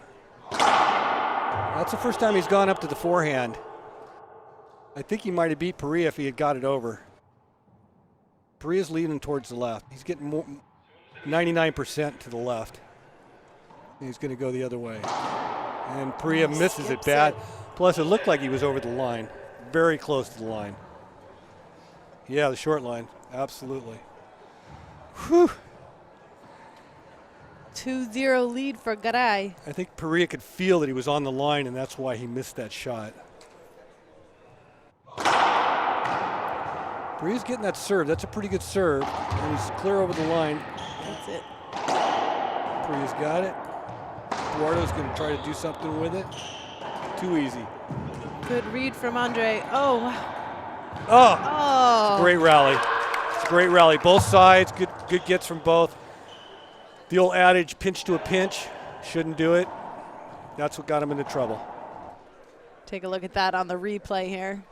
That's the first time he's gone up to the forehand. I think he might have beat Parrilla if he had got it over. Parilla's leaning towards the left. He's getting more, 99% to the left. And he's going to go the other way. And Parrilla misses it bad. Plus, it looked like he was over the line. Very close to the line. Yeah, the short line. Absolutely. Whew. 2-0 lead for Garay. I think Parrilla could feel that he was on the line, and that's why he missed that shot. Parrilla's getting that serve. That's a pretty good serve, and he's clear over the line. That's it. Parrilla's got it. Eduardo's going to try to do something with it. Too easy. Good read from Andree. Oh. Oh. It's a great rally. It's a great rally. Both sides, good gets from both. The old adage, pinch to a pinch, shouldn't do it. That's what got him into trouble. Take a look at that on the replay here.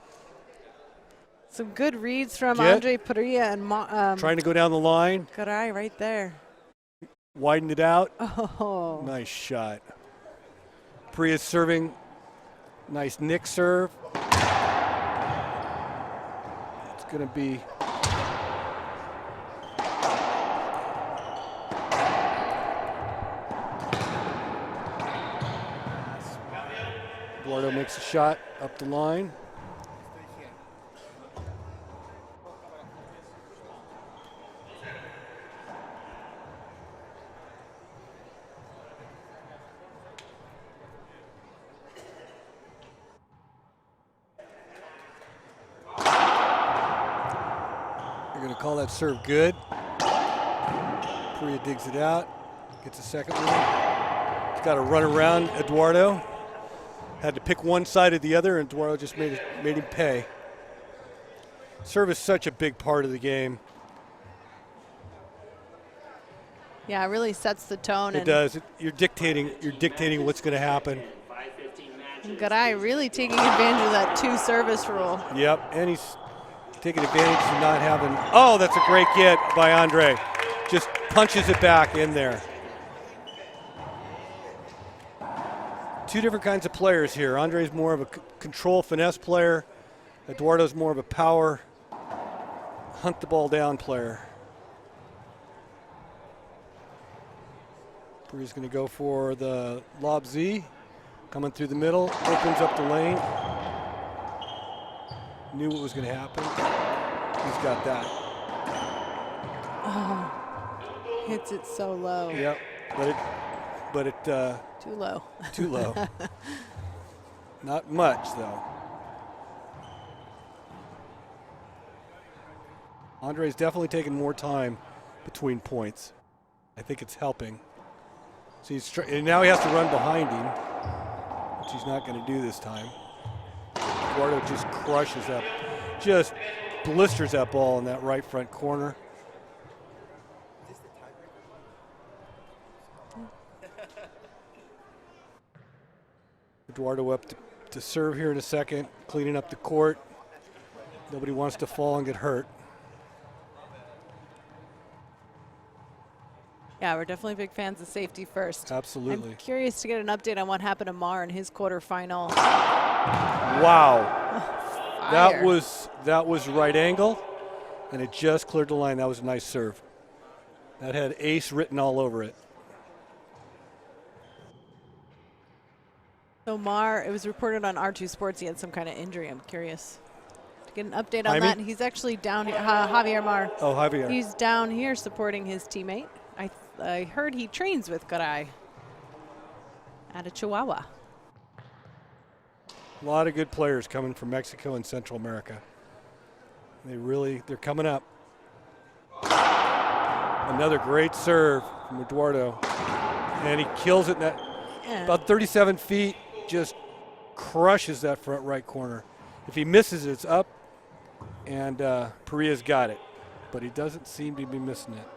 Some good reads from Andree, Parrilla, and trying to go down the line. Garay right there. Widened it out. Oh. Nice shot. Parrilla's serving. Nice nick serve. It's going to be. Eduardo makes a shot up the line. They're going to call that serve good. Parrilla digs it out, gets a second one. He's got to run around Eduardo. Had to pick one side or the other, and Eduardo just made him pay. Serve is such a big part of the game. Yeah, it really sets the tone. It does. You're dictating what's going to happen. Garay really taking advantage of that two-service rule. Yep, and he's taking advantage of not having. Oh, that's a great get by Andree. Just punches it back in there. Two different kinds of players here. Andree's more of a control finesse player. Eduardo's more of a power, hunt the ball down player. He's going to go for the lob Z. Coming through the middle, opens up the lane. Knew what was going to happen. He's got that. Oh, hits it so low. Yep, but it too low. Too low. Not much, though. Andree's definitely taking more time between points. I think it's helping. So and now he has to run behind him, which he's not going to do this time. Eduardo just crushes that, just blisters that ball in that right front corner. Eduardo up to serve here in a second, cleaning up the court. Nobody wants to fall and get hurt. Yeah, we're definitely big fans of safety first. Absolutely. I'm curious to get an update on what happened to Mar in his quarterfinal. Wow. Fire. That was right angle, and it just cleared the line. That was a nice serve. That had ace written all over it. So Mar, it was reported on R2 Sports he had some kind of injury. I'm curious to get an update on that. He's actually down here. Javier Mar. Oh, Javier. He's down here supporting his teammate. I heard he trains with Garay out of Chihuahua. A lot of good players coming from Mexico and Central America. They're coming up. Another great serve from Eduardo. And he kills it in that about 37 feet, just crushes that front right corner. If he misses it, it's up, and Parrilla's got it. But he doesn't seem to be missing it.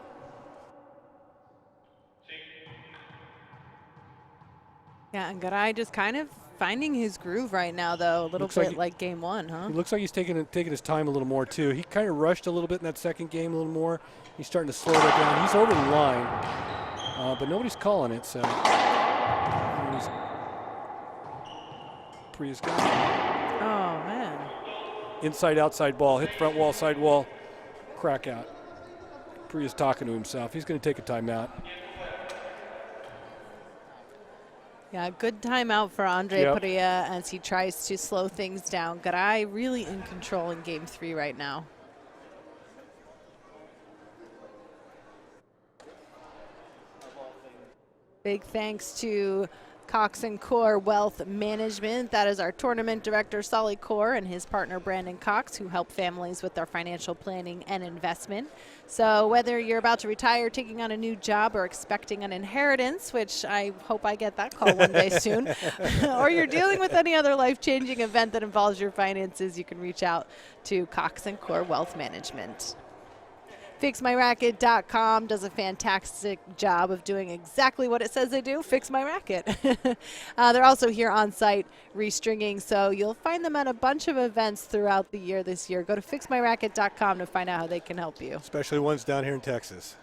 Yeah, and Garay just kind of finding his groove right now, though, a little bit like game one, huh? He looks like he's taking his time a little more, too. He kind of rushed a little bit in that second game a little more. He's starting to slow that down. He's over the line, but nobody's calling it, so. Parrilla's got it. Oh, man. Inside, outside ball, hit front wall, side wall, crack out. Parrilla's talking to himself. He's going to take a timeout. Yeah, good timeout for Andree Parrilla as he tries to slow things down. Garay really in control in game 3 right now. Big thanks to Cox & Core Wealth Management. That is our tournament director, Solly Core, and his partner, Brandon Cox, who help families with their financial planning and investment. So whether you're about to retire, taking on a new job, or expecting an inheritance, which I hope I get that call one day soon, or you're dealing with any other life-changing event that involves your finances, you can reach out to Cox & Core Wealth Management. FixMyRacket.com does a fantastic job of doing exactly what it says they do, fix my racket. They're also here on site restringing, so you'll find them at a bunch of events throughout the year this year. Go to FixMyRacket.com to find out how they can help you. Especially ones down here in Texas.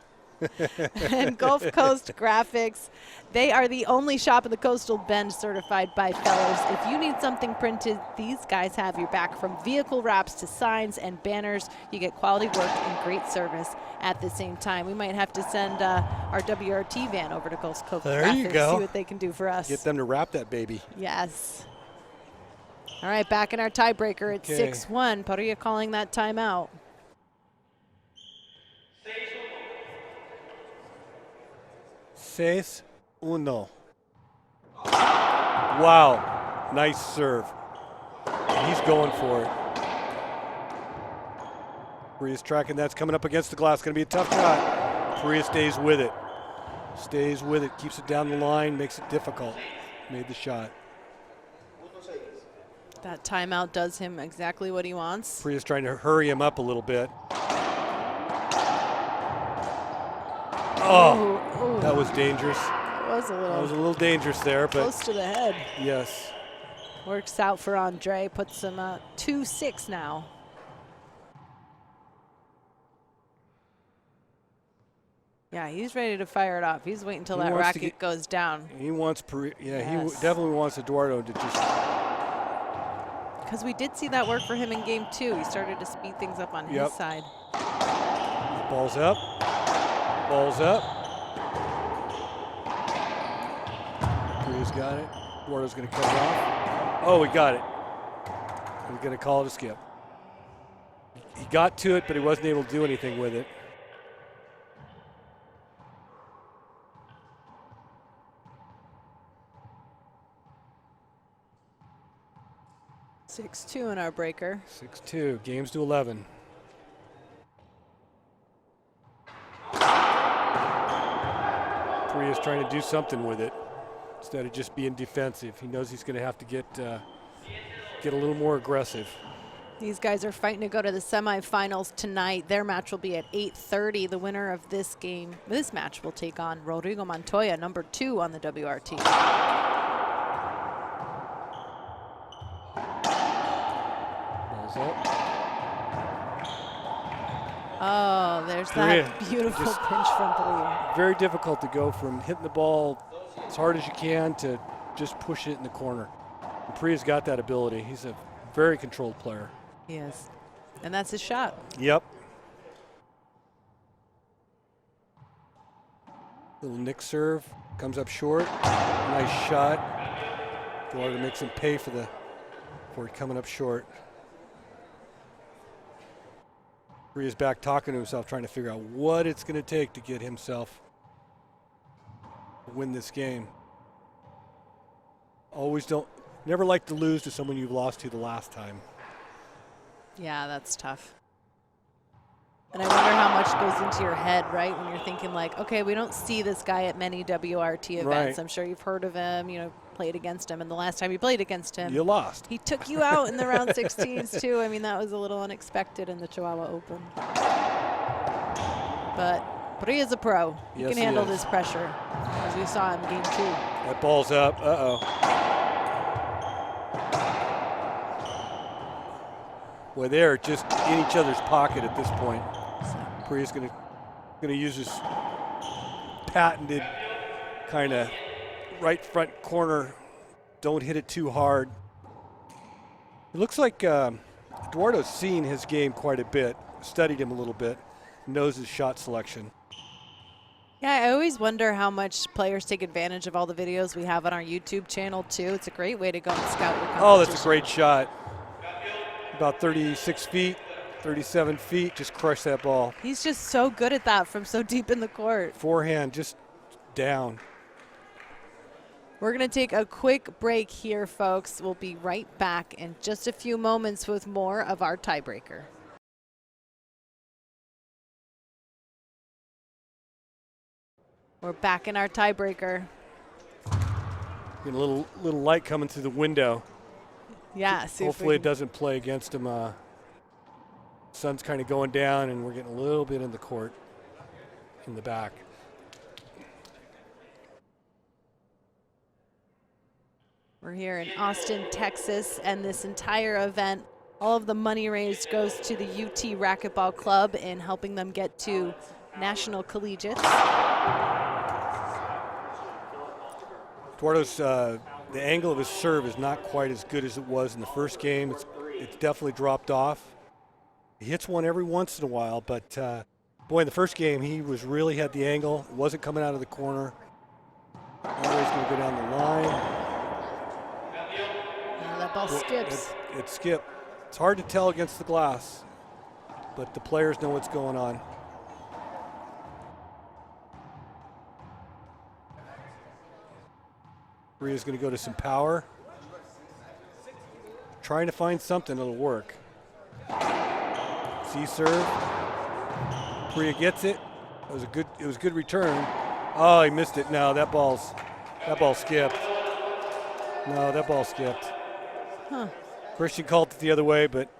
And Gulf Coast Graphics, they are the only shop in the Coastal Bend certified by Fellers. If you need something printed, these guys have your back. From vehicle wraps to signs and banners, you get quality work and great service at the same time. We might have to send our WRT van over to Gulf Coast Graphics, you go. see what they can do for us. Get them to wrap that baby. Yes. All right, back in our tiebreaker at Okay. 6-1. Parrilla calling that timeout. 6-1. Wow. Nice serve. And he's going for it. Parrilla's tracking. That's coming up against the glass. Going to be a tough shot. Parrilla stays with it. Stays with it. Keeps it down the line. Makes it difficult. Made the shot. That timeout does him exactly what he wants. Parrilla's trying to hurry him up a little bit. Oh, Ooh. that was dangerous. It was a That was a little little dangerous there, but close to the head. yes. Works out for Andree, puts him 2-6 now. Yeah, he's ready to fire it off. He's waiting until He that wants to racket goes down. He wants, yeah, he Yes. definitely wants Eduardo to just. Because we did see that work for him in game 2. He started to speed things up on Yep. his side. Balls up. Balls up. Parrilla's got it. Eduardo's going to cut it off. Oh, he got it. He's going to call it a skip. He got to it, but he wasn't able to do anything with it. Six-two in our breaker. 6-2. Games to 11. Parrilla's trying to do something with it instead of just being defensive. He knows he's going to have to get a little more aggressive. These guys are fighting to go to the semifinals tonight. Their match will be at 8:30. The winner of this match will take on Rodrigo Montoya, number 2 on the WRT. Balls up. Oh, there's Parrilla that beautiful just- pinch from Parrilla. Very difficult to go from hitting the ball as hard as you can to just push it in the corner. And Parrilla's got that ability. He's a very controlled player. He is. And that's his shot. Yep. Little nick serve. Comes up short. Nice shot. Eduardo makes him pay for it coming up short. Parrilla's back talking to himself, trying to figure out what it's going to take to get himself to win this game. Never like to lose to someone you've lost to the last time. Yeah, that's tough. And I wonder how much goes into your head, right? When you're thinking like, okay, we don't see this guy at many WRT events. Right. I'm sure you've heard of him, played against him. And the last time you played against him, You lost. he took you out in the round 16s too. I mean, that was a little unexpected in the Chihuahua Open. But Parrilla is a pro. He Yes, can he handle is. this pressure, as we saw in game 2. That ball's up. Uh-oh. Well, they're just in each other's pocket at this point. Parrilla's going to use his patented kind of right front corner. Don't hit it too hard. It looks like Eduardo's seen his game quite a bit, studied him a little bit, knows his shot selection. Yeah, I always wonder how much players take advantage of all the videos we have on our YouTube channel too. It's a great way to go and scout your competition. Oh, that's a great shot. About 36 feet, 37 feet, just crush that ball. He's just so good at that from so deep in the court. Forehand just down. We're going to take a quick break here, folks. We'll be right back in just a few moments with more of our tiebreaker. We're back in our tiebreaker. Getting a little light coming through the window. Yeah. Hopefully it doesn't play against him. Sun's kind of going down, and we're getting a little bit in the court in the back. We're here in Austin, Texas, and this entire event, all of the money raised goes to the UT Racquetball Club in helping them get to national collegiates. Eduardo's, the angle of his serve is not quite as good as it was in the first game. It's definitely dropped off. He hits one every once in a while, but boy, in the first game, he really had the angle. It wasn't coming out of the corner. Andree's going to go down the line. That ball skips. It skipped. It's hard to tell against the glass, but the players know what's going on. Parrilla's going to go to some power. Trying to find something that'll work. C-serve. Parrilla gets it. It was a good return. Oh, he missed it. No, that ball skipped. No, that ball skipped. Huh. Christian called it the other way, but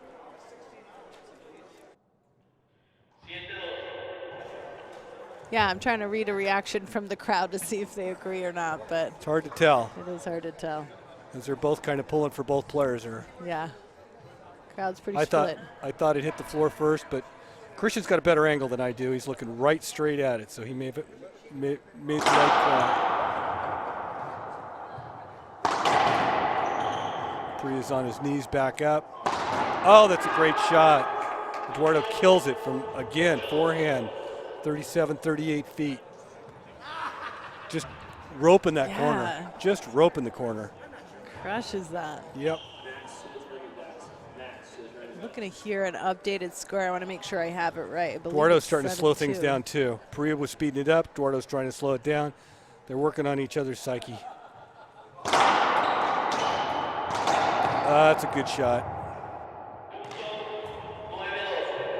yeah, I'm trying to read a reaction from the crowd to see if they agree or not, but it's hard to tell. it is hard to tell. As they're both kind of pulling for both players. Yeah. Crowd's pretty split. I thought it hit the floor first, but Christian's got a better angle than I do. He's looking right straight at it, so he made the right call. Parrilla's on his knees back up. Oh, that's a great shot. Eduardo kills it from, again, forehand, 37, 38 feet. Just roping that corner. Just roping the corner. Crushes that. Yep. Looking to hear an updated score. I want to make sure I have it right. Eduardo's starting to slow things down too. Parrilla was speeding it up. Eduardo's trying to slow it down. They're working on each other's psyche. That's a good shot.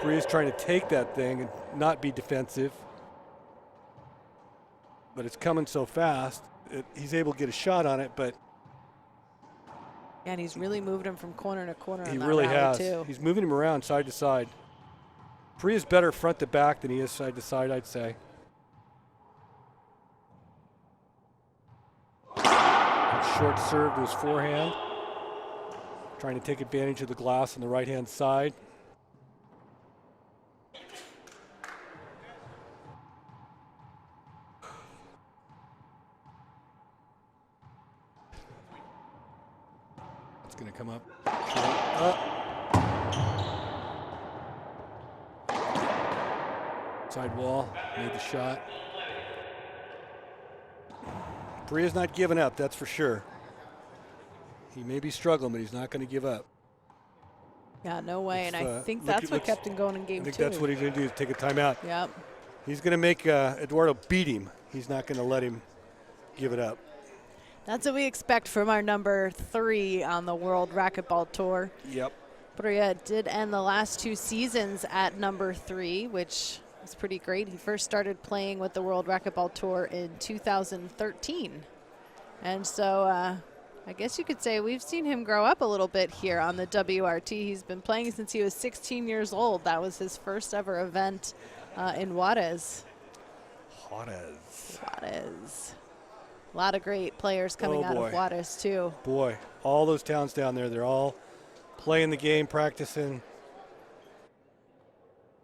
Parrilla's trying to take that thing and not be defensive. But it's coming so fast. He's able to get a shot on it, but and he's really moved him from corner to corner. He really has. Too. He's moving him around side to side. Parrilla's better front to back than he is side to side, I'd say. Short serve to his forehand. Trying to take advantage of the glass on the right-hand side. It's going to come up. Side wall, made the shot. Parrilla's not giving up, that's for sure. He may be struggling, but he's not going to give up. Yeah, no way. And I think that's what kept him going in game two. I think that's what he's going to do, is take a timeout. Yep. He's going to make Eduardo beat him. He's not going to let him give it up. That's what we expect from our number 3 on the World Racquetball Tour. Yep. Parrilla did end the last 2 seasons at number 3, which is pretty great. He first started playing with the World Racquetball Tour in 2013. And so I guess you could say we've seen him grow up a little bit here on the WRT. He's been playing since he was 16 years old. That was his first ever event in Juarez. Juarez. A lot of great players coming out of Juarez, too. Boy, all those towns down there, they're all playing the game, practicing.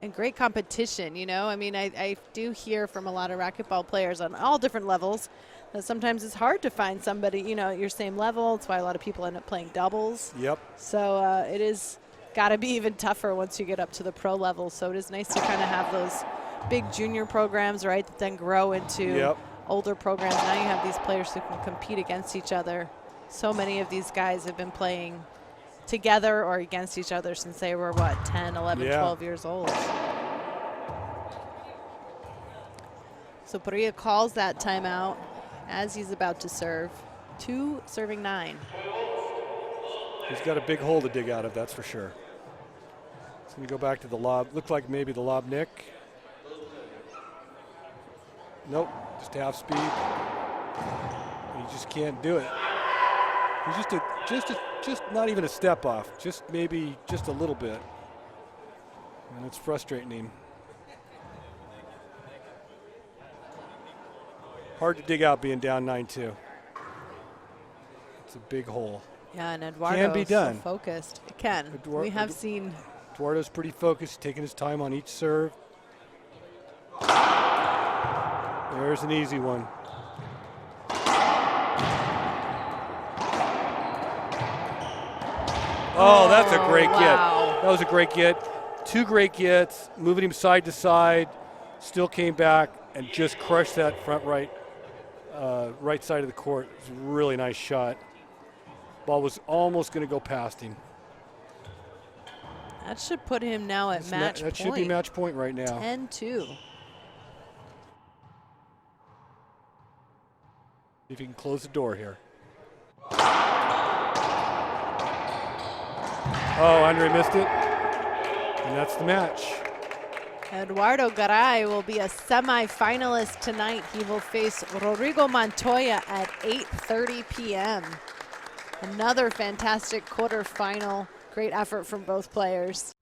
And great competition, you know. I mean, I do hear from a lot of racquetball players on all different levels that sometimes it's hard to find somebody, you know, at your same level. That's why a lot of people end up playing doubles. Yep. So it is got to be even tougher once you get up to the pro level. So it is nice to kind of have those big junior programs, right, that then grow into older programs. Now you have these players who can compete against each other. So many of these guys have been playing together or against each other since they were, what, 10, 11, 12 years old. So Parrilla calls that timeout as he's about to serve. 2 serving 9. He's got a big hole to dig out of, that's for sure. He's going to go back to the lob. Looked like maybe the lob nick. Nope, just half speed. He just can't do it. He's just not even a step off. Just maybe just a little bit. And it's frustrating him. Hard to dig out being down 9-2. It's a big hole. Yeah, and Eduardo Can be done. so focused. It can. We have seen. Eduardo's pretty focused, taking his time on each serve. There's an easy one. Oh, that's a great get. That was a great get. 2 great gets, moving him side to side, still came back and just crushed that front right side of the court. It was a really nice shot. Ball was almost going to go past him. That should put him now at match point. That should be match point right now. 10-2. If you can close the door here. Oh, Andree missed it. And that's the match. Eduardo Garay will be a semi-finalist tonight. He will face Rodrigo Montoya at 8:30 p.m. Another fantastic quarterfinal. Great effort from both players.